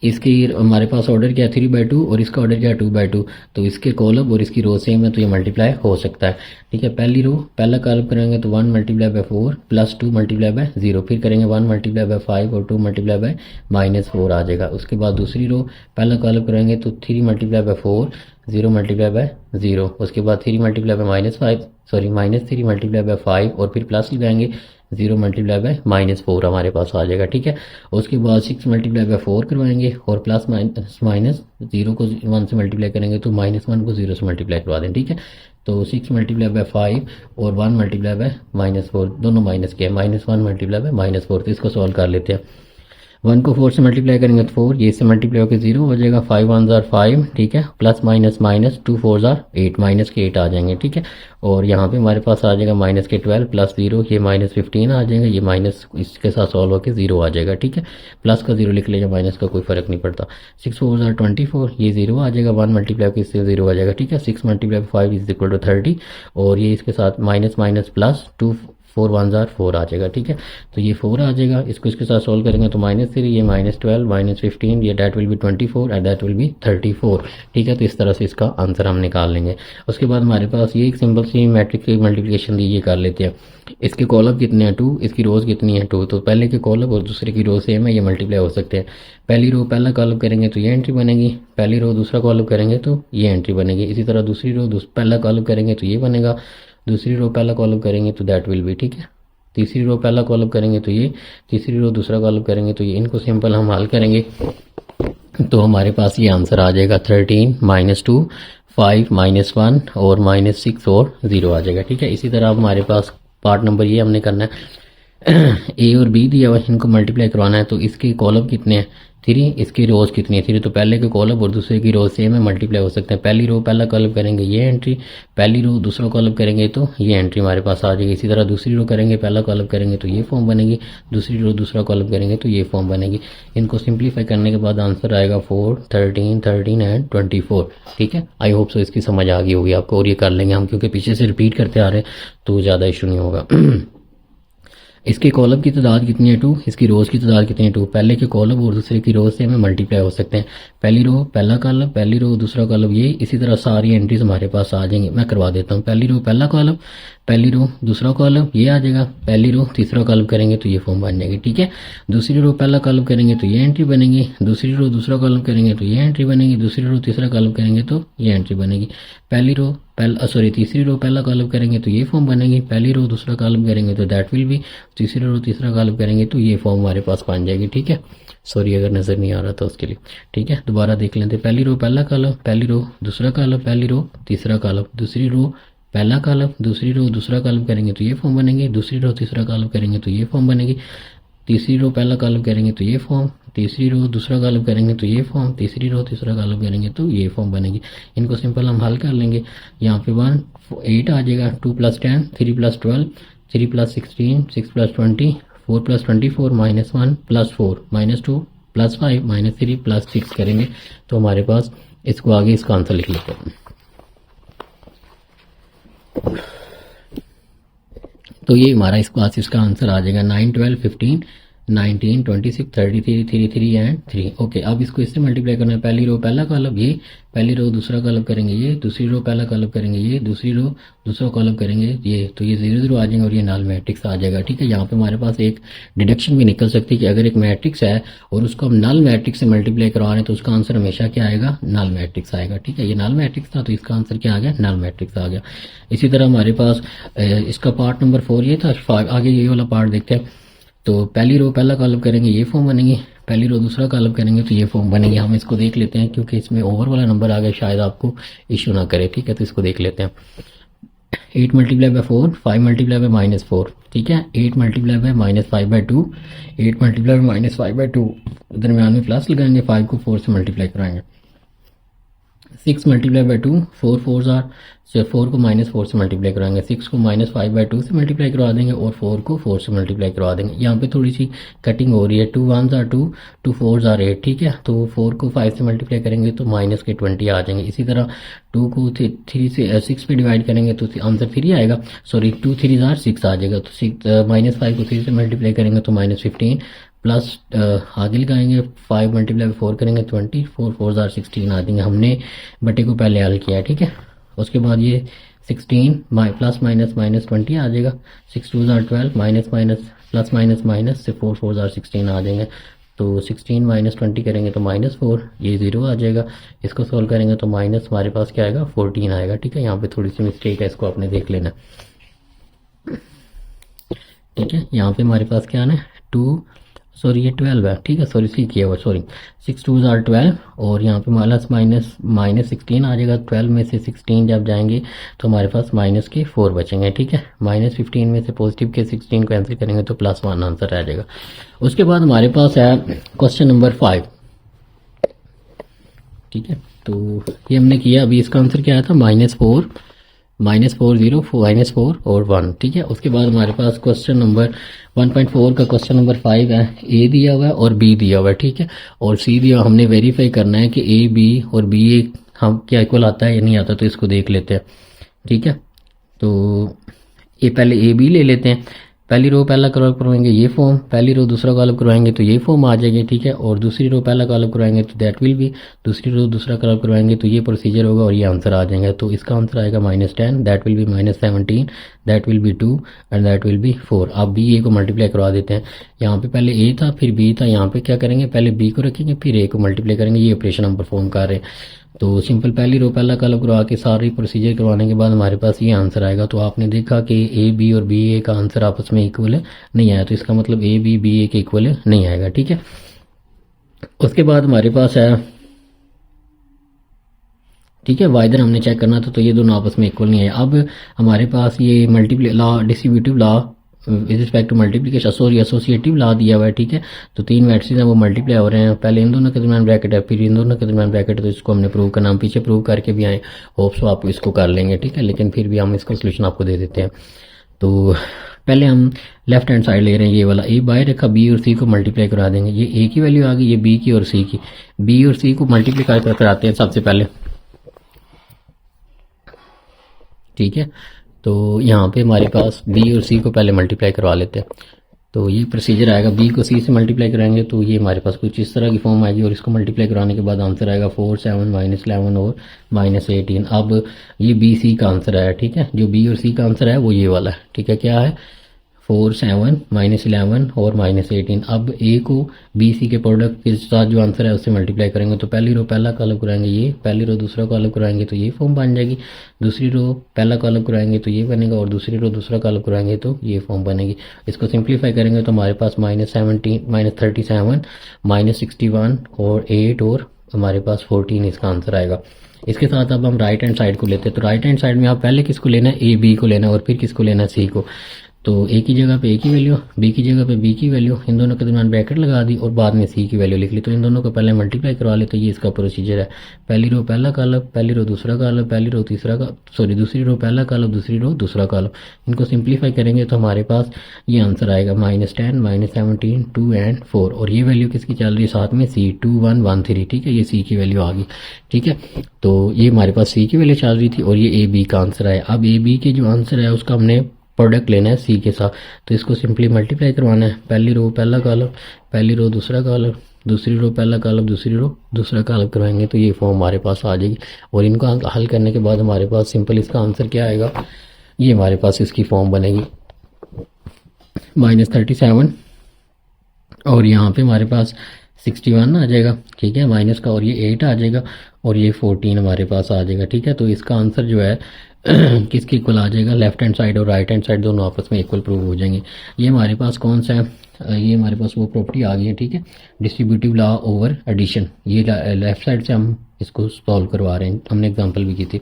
इसकी हमारे पास ऑर्डर क्या है 3/2 और इसका ऑर्डर क्या है 2/2। तो इसके कॉलम और इसकी रो सेम है तो ये मल्टीप्लाई हो सकता है, ठीक है। पहली रो पहला कॉलम करेंगे तो 1 multiply by 4 plus 2 multiply by 0, फिर करेंगे 1 मल्टीप्लाई बाय 5 और 2 मल्टीप्लाई बाय -4 आ जाएगा। उसके बाद दूसरी रो पहला कॉलम करेंगे तो 3 मल्टीप्लाई बाय 4 0 मल्टीप्लाई बाय 0, उसके बाद 3 मल्टीप्लाई बाय -3 मल्टीप्लाई बाय 5 और फिर प्लस लगाएंगे 0 मल्टीप्लाई बाय -4 हमारे पास आ जाएगा, ठीक है। उसके बाद 6 मल्टीप्लाई बाय 4 करवाएंगे और प्लस माइनस 0 को 1 से मल्टीप्लाई करेंगे तो -1 को 0 से मल्टीप्लाई करवा दें, ठीक है। तो 6 मल्टीप्लाई बाय 5 और 1 मल्टीप्लाई बाय -4 दोनों माइनस के -1 मल्टीप्लाई बाय -4। तो इसको सॉल्व कर लेते हैं। 1 को 4 से मल्टीप्लाई करेंगे तो 4, ये से मल्टीप्लाई होकर 0 हो जाएगा। 5 1 जार 5, ठीक है, plus minus minus 2 4 jar 8, minus के 8 आ जाएंगे, ठीक है। और यहाँ पे हमारे पास आ जाएगा माइनस के 12 प्लस 0, ये -15 आ जाएगा। ये माइनस इसके साथ सॉल्व होकर 0 आ जाएगा, ठीक है। प्लस का 0 लिख लीजिए, माइनस का कोई फर्क नहीं पड़ता। 6 4 जार 24, ये 0 आ जाएगा। 1 मल्टीप्लाई होकर इससे 0 आ जाएगा, ठीक है। 6 मल्टीप्लाई 5 इज इक्वल टू 30 और ये इसके साथ माइनस माइनस प्लस 2 4 1 जार 4 आ जाएगा, ठीक है। तो ये 4 आ जाएगा, इसको इसके साथ सॉल्व करेंगे तो -3, ये -12 -15, ये that will be 24 and that will be 34, ठीक है। तो इस तरह से इसका आंसर हम निकाल लेंगे। उसके बाद हमारे पास ये एक सिंपल सी मैट्रिक्स की मल्टीप्लिकेशन दी, ये कर लेते हैं। इसके कॉलम कितने हैं 2, इसकी रोज कितनी है 2, तो पहले के कॉलम और दूसरे की रो सेम है, ये मल्टीप्लाई हो सकते हैं। पहली रो पहला कॉलम करेंगे तो ये एंट्री बनेगी, पहली रो दूसरा कॉलम करेंगे तो ये एंट्री बनेगी। इसी तरह दूसरी रो पहला कॉलम करेंगे तो ये बनेगा, दूसरी रो पहला कॉलम करेंगे तो दैट विल बी, ठीक है। तीसरी रो पहला कॉलम करेंगे तो ये, तीसरी रो दूसरा कॉलम करेंगे तो ये। इनको सिंपल हम हल करेंगे तो हमारे पास ये आंसर आ जाएगा 13 -2 5 -1 और -6 और 0 आ जाएगा, ठीक है। इसी तरह हमारे पास पार्ट नंबर ये हमने करना है, ए और बी दिया हुआ है, इनको मल्टीप्लाई करवाना है। तो इसके कॉलम कितने हैं 3, इसकी रोज कितनी है 3, तो पहले के कॉलम और दूसरे की रोज सेम है, मल्टीप्लाई हो सकते हैं। पहली रो पहला कॉलम करेंगे ये एंट्री, पहली रो दूसरा कॉलम करेंगे तो ये एंट्री हमारे पास आ जाएगी। इसी तरह दूसरी रो करेंगे पहला कॉलम करेंगे तो ये फॉर्म बनेगी, दूसरी रो दूसरा कॉलम करेंगे तो ये फॉर्म बनेगी। इनको सिंप्लीफाई करने के बाद आंसर आएगा 4 13 13 एंड 24, ठीक है। आई होप सो इसकी समझ आ गई होगी आपको, और ये कर लेंगे हम क्योंकि पीछे से रिपीट करते आ रहे हैं तो ज़्यादा इशू नहीं होगा। इसके कॉलम की तादाद कितनी है 2, इसकी रोज की तादाद कितनी है 2। पहले के कॉलम और दूसरे की रोज से हमें मल्टीप्लाई हो सकते हैं। पहली रो पहला कॉलम, पहली रो दूसरा कॉलम, ये इसी तरह सारी एंट्रीज हमारे पास आ जाएंगी। मैं करवा देता हूँ। पहली रो पहला कॉलम, पहली रो दूसरा कॉलम, ये आ जाएगा। पहली रो तीसरा कॉलम करेंगे तो ये फॉर्म बन जाएगी, ठीक है। दूसरी रो पहला कॉलम करेंगे तो ये एंट्री बनेगी, दूसरी रो दूसरा कॉलम करेंगे तो ये एंट्री बनेगी, दूसरी रो तीसरा कॉलम करेंगे तो ये एंट्री बनेगी। तीसरी रो पहला कॉलम करेंगे तो ये फॉर्म बनेगी, पहली रो दूसरा कॉलम करेंगे तो दैट विल बी, तीसरी रो तीसरा कॉलम करेंगे तो ये फॉर्म हमारे पास बन जाएगी, ठीक है। सॉरी अगर नजर नहीं आ रहा था उसके लिए, ठीक है। दोबारा देख लेते हैं। पहली रो पहला कॉलम, पहली रो दूसरा कॉलम, पहली रो तीसरा कॉलम, दूसरी रो पहला कॉलम, दूसरी रो दूसरा कॉलम करेंगे तो ये फॉर्म बनेंगे, दूसरी रो तीसरा कॉलम करेंगे तो ये फॉर्म बनेगी, तीसरी रो पहला कॉलम करेंगे तो ये फॉर्म, तीसरी रो दूसरा कॉलम करेंगे तो ये फॉर्म, तीसरी रो तीसरा कॉलम करेंगे तो ये फॉर्म बनेगी। इनको सिंपल हम हल कर लेंगे। यहाँ पे 1 8 आ जाएगा, 2 + 10 3 + 12 3 + 16 6 + 20 4 + 24 -1 + 4 -2 + 5 -3 + 6 करेंगे तो हमारे पास इसको आगे इसका आंसर लिख लेते हैं। तो ये हमारा इस पास इसका आंसर आ जाएगा 9, 12, 15, 19, 26, 33, 33 एंड 3। ओके, अब इसको इससे मल्टीप्लाई करना है। पहली रो पहला कॉलम ये, पहली रो दूसरा कॉलम करेंगे ये, दूसरी रो पहला कॉलम करेंगे ये, दूसरी रो दूसरा कॉलम करेंगे ये, तो ये 0 0 आ जाएंगे और ये नल मैट्रिक्स आ जाएगा। ठीक है, यहाँ पे हमारे पास एक डिडक्शन भी निकल सकती है कि अगर एक मैट्रिक्स है और उसको हम नल मैट्रिक्स से मल्टीप्लाई करवा रहे हैं तो उसका आंसर हमेशा क्या आएगा, नल मैट्रिक्स आएगा। ठीक है, ये नल मैट्रिक्स था तो इसका आंसर क्या आ गया, नल मैट्रिक्स आ गया। इसी तरह हमारे पास इसका पार्ट नंबर 4 ये था। आगे ये वाला पार्ट देखते हैं। तो पहली रो पहला कॉलम करेंगे ये फॉर्म बनेगी, पहली रो दूसरा कॉलम करेंगे तो ये फॉर्म बनेगी। हम इसको देख लेते हैं क्योंकि इसमें ओवर वाला नंबर आ गया, शायद आपको इशू ना करे। ठीक है, तो इसको देख लेते हैं। 8 मल्टीप्लाई बाय 4, 5 मल्टीप्लाई बाय -4। ठीक है, 8 मल्टीप्लाई बाय -5/2, 8 मल्टीप्लाई बाय -5/2, दरमियान में प्लस लगाएंगे, 5 को 4 से मल्टीप्लाई कराएंगे। 6 मल्टीप्लाई बाय 2, 4 4 आर, 4 को -4 से मल्टीप्लाई कराएंगे, 6 को -5/2 से मल्टीप्लाई करवा देंगे और 4 को 4 से मल्टीप्लाई करवा देंगे। यहाँ पे थोड़ी सी कटिंग हो रही है। 2 1s आर 2, 2 4s आर 8। ठीक है, तो 4 को 5 से मल्टीप्लाई करेंगे तो -20 आ जाएंगे। इसी तरह 2 को 3 से 6 पे डिवाइड करेंगे तो आंसर 3 आएगा। सॉरी, 2 3s आर 6 आ जाएगा। तो -5 को 3 से मल्टीप्लाई करेंगे तो -15, प्लस आगे लगाएंगे, 5 मल्टीप्लाई 4 करेंगे 20, 4 4s आर 16 आ जाएंगे। हमने बटे को पहले हल किया है। ठीक है, उसके बाद ये 16 प्लस माइनस 20 आ जाएगा। 6 2s are 12, minus plus minus से 4 4s आर 16 आ जाएंगे। तो 16 -20 करेंगे तो -4, ये 0 आ जाएगा। इसको सोल्व करेंगे तो माइनस हमारे पास क्या आएगा, 14 आएगा। ठीक है, यहाँ पे थोड़ी सी मिस्टेक है, इसको आपने देख लेना। ठीक है, यहाँ पे हमारे पास क्या आना है, 2, सॉरी ये 12 है। ठीक है, सॉरी सी किया हुआ, सॉरी। 6 2s आर 12 और यहाँ पे -16 आ जाएगा। 12 में से 16 जब जाएंगे तो हमारे पास माइनस के 4 बचेंगे। ठीक है, -15 में से पॉजिटिव के 16 को कैंसिल करेंगे तो +1 आंसर आ जाएगा। उसके बाद हमारे पास है क्वेश्चन नंबर 5। ठीक है, तो ये हमने किया। अभी इसका आंसर क्या आया था, -4, -4 0, -4 और 1। ठीक है, उसके बाद हमारे पास क्वेश्चन नंबर 1.4 का क्वेश्चन नंबर 5 है। ए दिया हुआ है और बी दिया हुआ है। ठीक है, और सी दिया। हमने वेरीफाई करना है कि ए बी और बी ए हम क्या इक्वल आता है या नहीं आता, तो इसको देख लेते हैं। ठीक है, तो ये पहले ए बी ले लेते हैं। पहली रो पहला कॉलम करवाएंगे ये फॉर्म, पहली रो दूसरा कॉलम करवाएंगे तो ये फॉर्म आ जाएगी। ठीक है, और दूसरी रो पहला कॉलम करवाएंगे तो दैट विल बी, दूसरी रो दूसरा कॉलम करवाएंगे तो ये प्रोसीजर होगा और ये आंसर आ जाएगा। तो इसका आंसर आएगा -10, that will be -17, that will be 2 and that will be 4। अब बी ए को मल्टीप्लाई करवा देते हैं। यहाँ पे पहले ए था फिर बी था, यहाँ पे क्या करेंगे, पहले बी को रखेंगे फिर ए को मल्टीप्लाई करेंगे। ये ऑपरेशन हम परफॉर्म कर रहे हैं। तो सिंपल पहली रो पहला कॉलम करवा के सारी प्रोसीजर करवाने के बाद हमारे पास ये आंसर आएगा। तो आपने देखा कि ए बी और बी ए का आंसर आपस में इक्वल है, नहीं आया, तो इसका मतलब ए बी बी ए के इक्वल है, नहीं आएगा। ठीक है, उसके बाद हमारे पास है, ठीक है, वाइदर हमने चेक करना था तो ये दोनों आपस में इक्वल नहीं है। अब हमारे पास ये multiply law, distributive law with respect to multiplication, sorry associative law दिया हुआ है। ठीक है, तो 3 मैट्रिक्स हैं वो मल्टीप्लाई हो रहे हैं। पहले इन दोनों के दरमियान ब्रैकेट है, फिर इन दोनों के दरमियान ब्रैकेट है। तो इसको हमने प्रूव करना, हम पीछे प्रूव करके भी आए, होप्स आप इसको कर लेंगे। ठीक है, लेकिन फिर भी हम इसको सोल्यूशन आपको दे देते हैं। तो पहले हम लेफ्ट हैंड साइड ले रहे हैं, ये वाला ए बाय रखा, बी और सी को मल्टीप्लाई करा देंगे। ये ए की वैल्यू आ गई, ये बी की और सी की। बी और सी को मल्टीप्लाई कराते हैं सबसे पहले। ठीक है, तो यहाँ पे हमारे पास बी और सी को पहले मल्टीप्लाई करवा लेते हैं। तो ये प्रोसीजर आएगा, बी को सी से मल्टीप्लाई कराएंगे तो ये हमारे पास कुछ इस तरह की फॉर्म आएगी और इसको मल्टीप्लाई कराने के बाद आंसर आएगा 4 7 -11 और -18। अब ये बी सी का आंसर आया। ठीक है, जो बी और सी का आंसर है वो ये वाला है। ठीक है, क्या है, 4 7 -11 और -18। अब ए को बी सी के प्रोडक्ट के साथ जो आंसर है उससे मल्टीप्लाई करेंगे। तो पहली रो पहला कॉलम कराएंगे ये, पहली रो दूसरा कॉलम कराएंगे तो ये फॉर्म बन जाएगी। दूसरी रो पहला कॉलम कराएंगे तो ये बनेगा और दूसरी रो दूसरा कॉलम कराएंगे तो ये फॉर्म बनेगी। इसको सिंप्लीफाई करेंगे तो हमारे पास -37 -61 और 8 और हमारे पास 14 इसका आंसर आएगा। इसके साथ अब हम राइट हैंड साइड को लेते हैं। तो राइट हैंड साइड में आप पहले किसको लेना है, ए बी को लेना है और फिर किसको लेना है, सी को। तो ए की जगह पे ए की वैल्यू, बी की जगह पे बी की वैल्यू, इन दोनों के दरमियान ब्रैकेट लगा दी और बाद में सी की वैल्यू लिख ली। तो इन दोनों को पहले मल्टीप्लाई करवा ले। तो ये इसका प्रोसीजर है, पहली रो पहला कॉलम, पहली रो दूसरा कॉलम, पहली रो तीसरा दूसरी रो पहला कॉलम, दूसरी रो दूसरा कॉलम। इनको सिंप्लीफाई करेंगे तो हमारे पास ये आंसर आएगा -10 -17 2 एंड 4। और ये वैल्यू किसकी चल रही है साथ में, सी 2 1 1 3, ठीक है, ये सी की वैल्यू आ गई। ठीक है, तो ये हमारे पास सी की वैल्यू चल रही थी और ये ए बी का आंसर है। अब ए बी के जो आंसर है उसका हमने प्रोडक्ट लेना है सी के साथ। तो इसको सिंपली मल्टीप्लाई करवाना है, पहली रो पहला कॉलम, पहली रो दूसरा कॉलम, दूसरी रो पहला कॉलम, दूसरी रो दूसरा कॉलम करवाएंगे तो ये फॉर्म हमारे पास आ जाएगी। और इनको हल करने के बाद हमारे पास सिंपल इसका आंसर क्या आएगा, ये हमारे पास इसकी फॉर्म बनेगी -37 और यहाँ पे हमारे पास 61 आ जाएगा। ठीक है, माइनस का, और ये 8 आ जाएगा और ये 14 हमारे पास आ जाएगा। ठीक है, तो इसका आंसर जो है किसके इक्वल आ जाएगा, लेफ्ट हैंड साइड और राइट हैंड साइड दोनों आपस में इक्वल प्रूव हो जाएंगे। ये हमारे पास कौन सा है, ये हमारे पास वो प्रॉपर्टी आ गई है। ठीक है, डिस्ट्रीब्यूटिव लॉ ओवर एडिशन, ये लेफ्ट साइड से हम इसको सॉल्व करवा रहे हैं, हमने एग्जांपल भी की थी।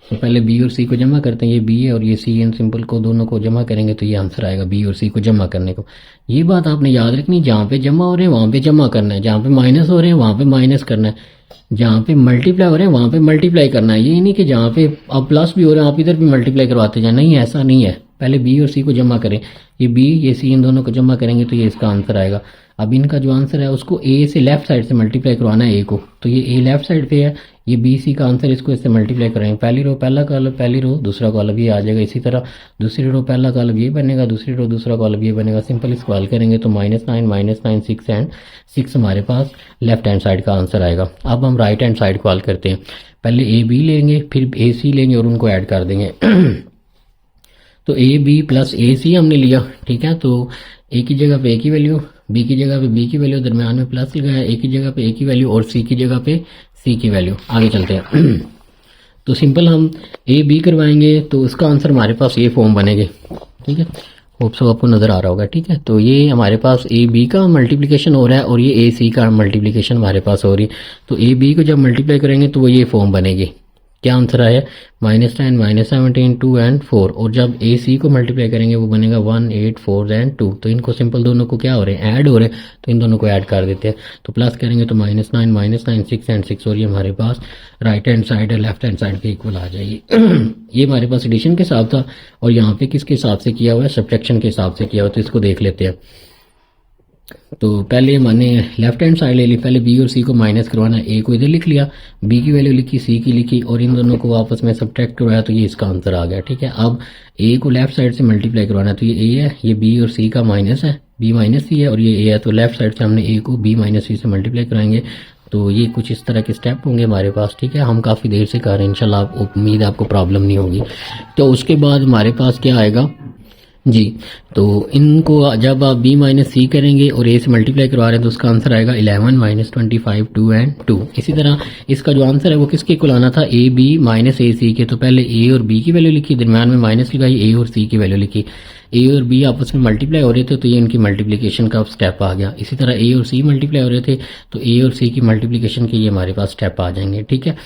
तो पहले बी और सी को जमा करते हैं, ये बी है और ये सी इन सिंपल को दोनों को जमा करेंगे तो ये आंसर आएगा बी और सी को जमा करने को। ये बात आपने याद रखनी, जहाँ पे जमा हो रहे हैं वहाँ पे जमा करना है, जहाँ पे माइनस हो रहे हैं वहाँ पे माइनस करना है, जहाँ पे मल्टीप्लाई हो रहे हैं वहाँ पे मल्टीप्लाई करना है। ये नहीं कि जहाँ पे अब प्लस भी हो रहे हैं आप इधर भी मल्टीप्लाई करवाते जाए, नहीं ऐसा नहीं है। पहले बी और सी को जमा करें, ये बी ये सी इन दोनों को जमा करेंगे तो ये इसका आंसर आएगा। अब इनका जो आंसर है उसको ए से लेफ्ट साइड से मल्टीप्लाई करवाना है ए को, तो ये ए लेफ्ट साइड पे है, ये बी सी का आंसर, इसको इससे मल्टीप्लाई करेंगे, पहली रो पहला कॉलम, पहली रो दूसरा कॉलम ये आ जाएगा। इसी तरह दूसरी रो पहला कॉलम ये बनेगा, दूसरी रो दूसरा कॉलम ये बनेगा। सिंपल इसको हल करेंगे तो -9 6 एंड 6 हमारे पास लेफ्ट हैंड साइड का आंसर आएगा। अब हम राइट हैंड साइड को हल करते हैं, पहले ए बी लेंगे फिर ए सी लेंगे और उनको ऐड कर देंगे। तो ए बी प्लस ए सी हमने लिया। ठीक है, तो ए की जगह पे ए की वैल्यू, बी की जगह पे बी की वैल्यू, दरमियान में प्लस लगाया, ए की जगह पे ए की वैल्यू और सी की जगह पे सी की वैल्यू। आगे चलते हैं। तो सिंपल हम ए बी करवाएंगे तो उसका आंसर हमारे पास ये फॉर्म बनेगी। ठीक है, होप सो आपको नजर आ रहा होगा। ठीक है, तो ये हमारे पास ए बी का मल्टीप्लिकेशन हो रहा है और ये ए सी का मल्टीप्लिकेशन हमारे पास हो रही है। तो ए बी को जब मल्टीप्लाई करेंगे तो वो ये फॉर्म बनेगी। क्या आंसर आया, -10 -17 2 एंड 4। और जब ए सी को मल्टीप्लाई करेंगे वो बनेगा 1 8 4 एंड 2। तो इनको सिंपल दोनों को क्या हो रहे हैं, ऐड हो रहे हैं, तो इन दोनों को ऐड कर देते हैं। तो प्लस करेंगे तो -9 6 एंड 6 और ये हमारे पास राइट हैंड साइड और लेफ्ट हैंड साइड के इक्वल आ जाएगी। ये हमारे पास एडिशन के हिसाब था और यहाँ पे किसके हिसाब से किया हुआ है, सब्ट्रैक्शन के हिसाब से किया हुआ है। तो इसको देख लेते हैं। तो पहले मैंने लेफ्ट हैंड साइड ले ली, पहले बी और सी को माइनस करवाना है, ए को इधर लिख लिया, बी की वैल्यू लिखी, सी की लिखी और इन दोनों को आपस में सब्ट्रैक्ट करवाया तो ये इसका आंसर आ गया। ठीक है, अब ए को लेफ्ट साइड से मल्टीप्लाई करवाना है, तो ये ए है, ये बी और सी का माइनस है, बी माइनस सी है और ये ए है, तो लेफ्ट साइड से हमने ए को बी माइनस सी से मल्टीप्लाई कराएंगे। तो ये कुछ इस तरह के स्टेप होंगे हमारे पास। ठीक है, हम काफ़ी देर से कर रहे हैं, इंशाल्लाह उम्मीद है आपको प्रॉब्लम नहीं होगी। तो उसके बाद हमारे पास क्या आएगा जी, तो इनको जब आप बी माइनस सी करेंगे और ए से मल्टीप्लाई करवा रहे हैं तो उसका आंसर आएगा 11 -25 2 एंड 2। इसी तरह इसका जो आंसर है वो किसके इक्वल आना था, ए बी माइनस ए सी के। तो पहले ए और बी की वैल्यू लिखी, दरम्यान में माइनस लगाई, ए और सी की वैल्यू लिखी, ए और बी आपस में मल्टीप्लाई हो रहे थे तो ये इनकी मल्टीप्लिकेशन का स्टेप आ गया। इसी तरह ए और सी मल्टीप्लाई हो रहे थे तो ए और सी की मल्टीप्लिकेशन के ये हमारे पास स्टेप आ जाएंगे। ठीक है,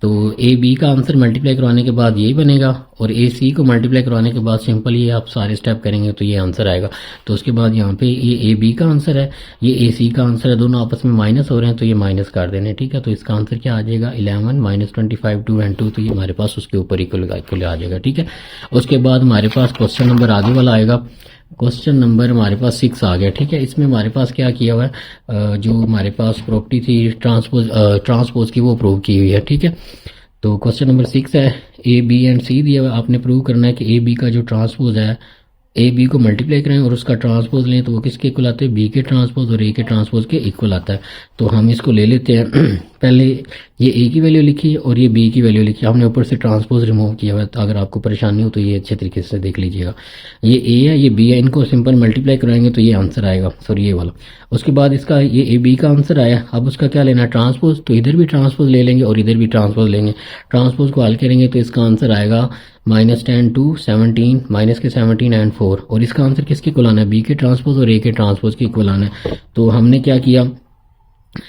तो ए बी का आंसर मल्टीप्लाई करवाने के बाद यही बनेगा और ए सी को मल्टीप्लाई करवाने के बाद सिंपल ये आप सारे स्टेप करेंगे तो ये आंसर आएगा। तो उसके बाद यहाँ पे ये ए बी का आंसर है, ये ए सी का आंसर है, दोनों आपस में माइनस हो रहे हैं तो ये माइनस कर देने। ठीक है, तो इसका आंसर क्या आ जाएगा, 11 -25 2 एंड 2। तो ये हमारे पास उसके ऊपर इक्वल आ जाएगा। ठीक है, उसके बाद हमारे पास क्वेश्चन नंबर आगे वाला आएगा, क्वेश्चन नंबर हमारे पास 6 आ गया। ठीक है, इसमें हमारे पास क्या किया हुआ है, जो हमारे पास प्रॉपर्टी थी ट्रांसपोज की वो प्रूव की हुई है। ठीक है, तो क्वेश्चन नंबर 6 है, ए बी एंड सी दिया हुआ, आपने प्रूव करना है कि ए बी का जो ट्रांसपोज है, ए बी को मल्टीप्लाई करें और उसका ट्रांसपोज लें तो वो किसके इक्वल आता है, बी के ट्रांसपोज और ए के ट्रांसपोज के इक्वल आता है। तो हम इसको ले लेते हैं। पहले ये ए की वैल्यू लिखी और ये बी की वैल्यू लिखी, हमने ऊपर से ट्रांसपोज रिमूव किया हुआ है। तो अगर आपको परेशानी हो तो ये अच्छे तरीके से देख लीजिएगा। ये ए है, ये बी है, इनको सिंपल मल्टीप्लाई कराएंगे तो ये आंसर आएगा, सॉरी ये वाला। उसके बाद इसका ये ए बी का आंसर आया, अब उसका क्या लेना है, ट्रांसपोज। तो इधर भी ट्रांसपोज ले लेंगे और इधर भी ट्रांसपोज लेंगे, ट्रांसपोज को हल करेंगे तो इसका आंसर आएगा -10 2 17 माइनस के 17 एंड 4। और इसका आंसर किसके इक्वल आना है, बी के ट्रांसपोज और ए के ट्रांसपोज के इक्वल आना है। तो हमने क्या किया,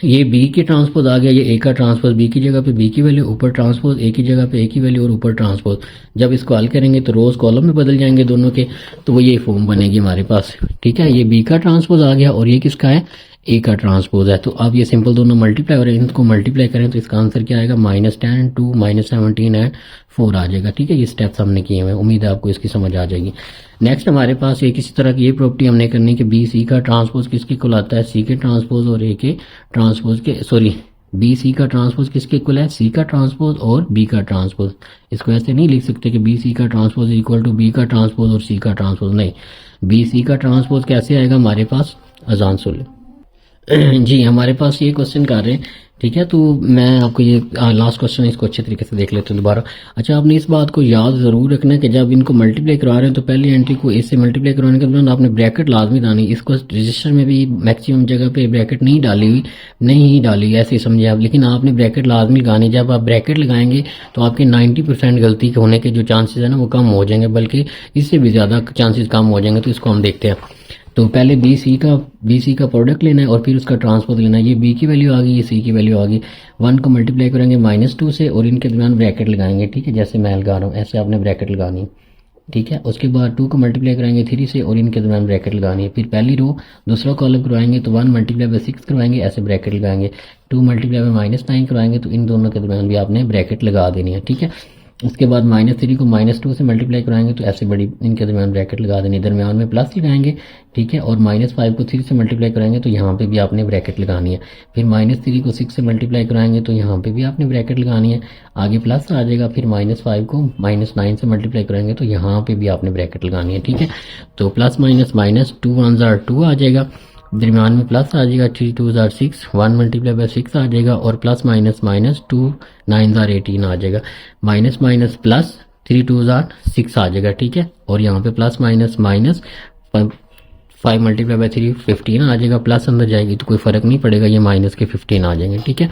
ये बी की ट्रांसपोज आ गया, ये ए का ट्रांसपोज, बी की जगह पे बी की वैल्यू, ऊपर ट्रांसपोज ए की जगह पे ए की वैल्यू और ऊपर ट्रांसपोज। जब इसको हल करेंगे तो रोज कॉलम में बदल जाएंगे दोनों के, तो वो ये फॉर्म बनेगी हमारे पास। ठीक है, ये बी का ट्रांसपोज आ गया और ये किसका है, ए का ट्रांसपोज है। तो अब ये सिंपल दोनों मल्टीप्लाई हो रहे हैं, इनको मल्टीप्लाई करें तो इसका आंसर क्या आएगा, -10 2 -17 एंड 4 आ जाएगा। ठीक है, ये स्टेप्स हमने किए हुए हैं, उम्मीद है आपको इसकी समझ आ जाएगी। नेक्स्ट हमारे पास एक इसी तरह की ये प्रॉपर्टी हमने करनी कि बी सी का ट्रांसपोज किसके इक्वल आता है, सी के ट्रांसपोज और ए के ट्रांसपोज के, सॉरी बी सी का ट्रांसपोज किसके इक्वल है, सी का ट्रांसपोज और बी का ट्रांसपोज। इसको ऐसे नहीं लिख सकते कि बी सी का ट्रांसपोज इक्वल टू बी का ट्रांसपोज और सी का ट्रांसपोज, नहीं, बी सी का ट्रांसपोज कैसे आएगा हमारे पास, अजान सुन लो। जी हमारे पास ये क्वेश्चन कर रहे हैं। ठीक है, तो मैं आपको ये लास्ट क्वेश्चन है, इसको अच्छे तरीके से देख लेते हैं दोबारा। अच्छा, आपने इस बात को याद जरूर रखना है कि जब इनको मल्टीप्लाई करवा रहे हैं तो पहली एंट्री को इससे मल्टीप्लाई करवाने के दौरान आपने ब्रैकेट लाजमी डालनी। इसको रजिस्टर में भी मैक्सिमम जगह पे ब्रैकेट नहीं डाली हुई, नहीं डाली, ऐसे ही समझे आप, लेकिन आपने ब्रैकेट लाजमी लगानी। जब आप ब्रैकेट लगाएंगे तो आपके 90% गलती होने के जो चांसेस है ना वो कम हो जाएंगे, बल्कि इससे भी ज्यादा चांसेस कम हो जाएंगे। तो इसको हम देखते हैं। तो पहले बी सी का प्रोडक्ट लेना है और फिर उसका ट्रांसपोज लेना है। ये बी की वैल्यू आ गई, ये सी की वैल्यू आ गई। 1 को मल्टीप्लाई करेंगे -2 से और इनके दरमियान ब्रैकेट लगाएंगे। ठीक है, जैसे मैं लगा रहा हूँ ऐसे आपने ब्रैकेट लगानी है। ठीक है, उसके बाद 2 को मल्टीप्लाई कराएंगे 3 से और इनके दरमियान ब्रैकेट लगानी है। फिर पहली रो दूसरा कॉलम करवाएंगे तो 1 मल्टीप्लाई बाय 6 करवाएंगे, ऐसे ब्रैकेट लगाएंगे। 2 मल्टीप्लाई बाय -9 करवाएंगे तो इन दोनों के दरमियान भी आपने ब्रैकेट लगा देनी है। ठीक है, उसके बाद -3 को -2 से मल्टीप्लाई कराएंगे तो ऐसे बड़ी इनके दरमियान ब्रैकेट लगा देनी, दरमियान में प्लस लगाएंगे। ठीक है, और -5 को 3 से मल्टीप्लाई कराएंगे तो यहाँ पे भी आपने ब्रैकेट लगानी है। फिर -3 को 6 से मल्टीप्लाई कराएंगे तो यहाँ पे भी आपने ब्रैकेट लगानी है, आगे प्लस आ जाएगा। फिर -5 को -9 से मल्टीप्लाई कराएंगे तो यहाँ पे भी आपने ब्रैकेट लगानी है। ठीक है, तो प्लस माइनस माइनस 2 1 2 आ जाएगा, दरमियान में प्लस आ जाएगा, 3 2 6, 1 मल्टीप्लाई बाय 6 आ जाएगा और प्लस माइनस माइनस 2 9 18 आ जाएगा, माइनस माइनस प्लस 3 2 6 आ जाएगा। ठीक है, और यहाँ पे plus minus minus 5 multiply by 3 15 आ जाएगा, प्लस अंदर जाएगी तो कोई फर्क नहीं पड़ेगा, ये माइनस के 15 आ जाएंगे। ठीक है,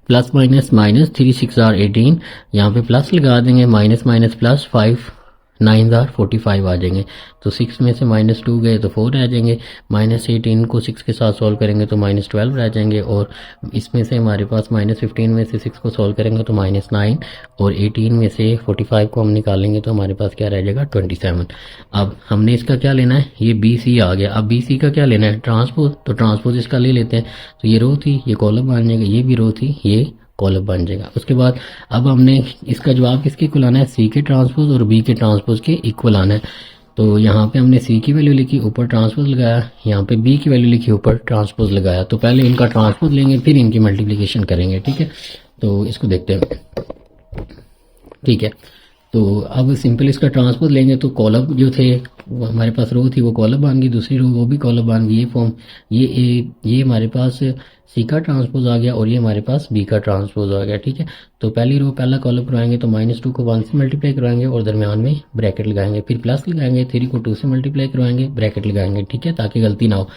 प्लस माइनस माइनस 3 6 18, यहाँ पे प्लस लगा देंगे, माइनस माइनस प्लस 5 9 45 आ जाएंगे। तो 6 में से -2 गए तो 4 रह जाएंगे, -18 को 6 के साथ सॉल्व करेंगे तो -12 रह जाएंगे, और इसमें से हमारे पास -15 में से 6 को सॉल्व करेंगे तो -9, और 18 में से 45 को हम निकालेंगे तो हमारे पास क्या रह जाएगा 27। अब हमने इसका क्या लेना है, ये बी सी आ गया। अब बी सी का क्या लेना है, ट्रांसपोज, तो ट्रांसपोज इसका ले लेते हैं। तो ये रो थी, ये कॉलम बन जाएगा, ये भी रो थी, ये कॉलम बन जाएगा। उसके बाद अब हमने इसका जवाब किसके इक्वल आना है, सी के ट्रांसपोज और बी के ट्रांसपोज के इक्वल आना है। तो यहाँ पे हमने सी की वैल्यू लिखी, ऊपर ट्रांसपोज लगाया, यहाँ पे बी की वैल्यू लिखी, ऊपर ट्रांसपोज लगाया। तो पहले इनका ट्रांसपोज लेंगे फिर इनकी मल्टीप्लिकेशन करेंगे। ठीक है, तो इसको देखते हैं। ठीक है, तो अब सिंपल इसका ट्रांसपोज लेंगे तो कॉलम जो थे हमारे पास रो थी वो कॉलम बन गई, दूसरी रो वो भी कॉलम बन गई। ये फॉर्म ये हमारे पास सी का ट्रांसपोज आ गया और ये हमारे पास बी का ट्रांसपोज आ गया। ठीक है, तो पहली रो पहला कॉलम करवाएंगे तो -2 को 1 से मल्टीप्लाई करवाएंगे और दरमियान में ब्रैकेट लगाएंगे, फिर प्लस लगाएंगे, 3 को 2 से मल्टीप्लाई करवाएंगे, ब्रैकेट लगाएंगे। ठीक है, ताकि गलती ना हो।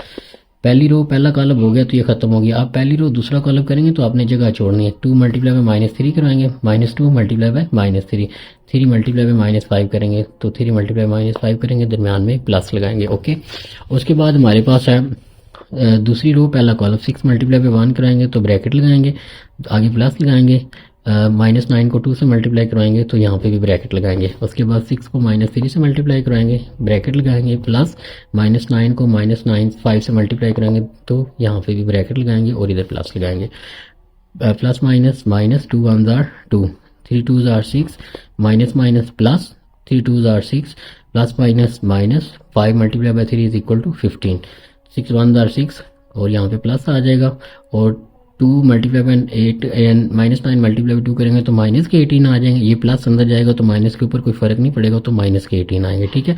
पहली रो पहला कॉलम हो गया तो ये खत्म हो गया। आप पहली रो दूसरा कॉलम करेंगे तो आपने जगह छोड़नी है। 2 मल्टीप्लाई बाय -3 करवाएंगे, -2 मल्टीप्लाई बाय -3, 3 मल्टीप्लाई बाय -5 करेंगे, तो 3 मल्टीप्लाई -5 करेंगे, दरमियान में प्लस लगाएंगे। ओके, उसके बाद हमारे पास है दूसरी रो पहला कॉलम, 6 मल्टीप्लाई बाय 1 कराएंगे तो ब्रैकेट लगाएंगे, आगे प्लस लगाएंगे, -9 को 2 से मल्टीप्लाई करवाएंगे तो यहाँ पे भी ब्रैकेट लगाएंगे। उसके बाद 6 को -3 से मल्टीप्लाई करवाएंगे, ब्रैकेट लगाएंगे, प्लस -9 को -5 से मल्टीप्लाई कराएंगे तो यहाँ पे भी ब्रैकेट लगाएंगे और इधर प्लस लगाएंगे। Plus minus minus 2 1 2, 3 2 6, minus minus plus 3 2 6, plus minus minus 5 multiply by 3 is equal to 15, 6 1 6 और यहाँ पे प्लस आ जाएगा, और 2 multiply by 8 and -9 multiply by 2 करेंगे तो माइनस के 18 आ जाएंगे। ये प्लस अंदर जाएगा तो माइनस के ऊपर कोई फर्क नहीं पड़ेगा, तो माइनस के 18 आएंगे। ठीक है,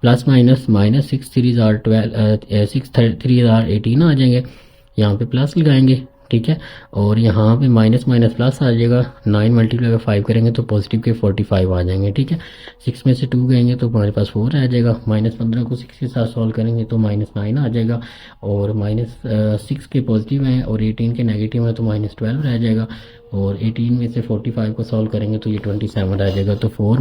प्लस माइनस माइनस 6 3 12, 6 3 18 आ जाएंगे, यहाँ पे प्लस लगाएंगे। ठीक है, और यहाँ पे माइनस माइनस प्लस आ जाएगा, 9 मल्टीप्लाई बाय 5 करेंगे तो पॉजिटिव के 45 आ जाएंगे। ठीक है, 6 में से 2 गएंगे तो हमारे पास 4 आ जाएगा, -15 को 6 के साथ सॉल्व करेंगे तो -9 आ जाएगा, और -6 के पॉजिटिव हैं और 18 के नेगेटिव है तो -12 रह जाएगा, और 18 में से 45 को सॉल्व करेंगे तो ये 27 रह जाएगा। तो 4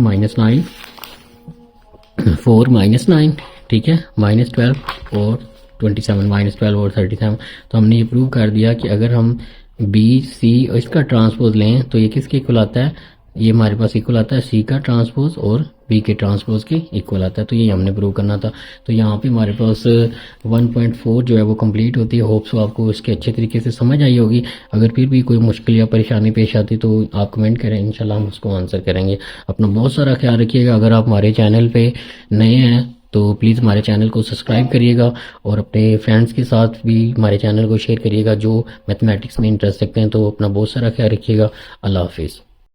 -9, ठीक है, -12 और 27 -12 और 37। तो हमने ये प्रूव कर दिया कि अगर हम बी सी इसका ट्रांसपोज लें तो ये किसके इक्वल आता है, ये हमारे पास इक्वल आता है सी का ट्रांसपोज और बी के ट्रांसपोज के इक्वल आता है। तो ये हमने प्रूव करना था। तो यहाँ पे हमारे पास 1.4 जो है वो कंप्लीट होती है। होप सो आपको इसके अच्छे तरीके से समझ आई होगी। अगर फिर भी कोई मुश्किल या परेशानी पेश आती तो आप कमेंट करें, इंशाल्लाह हम उसको आंसर करेंगे। अपना बहुत सारा ख्याल रखिएगा। अगर आप हमारे चैनल पे नए हैं तो प्लीज़ हमारे चैनल को सब्सक्राइब करिएगा और अपने फ्रेंड्स के साथ भी हमारे चैनल को शेयर करिएगा जो मैथमेटिक्स में इंटरेस्ट रखते हैं। तो अपना बहुत सारा ख्याल रखिएगा। अल्लाह हाफिज़।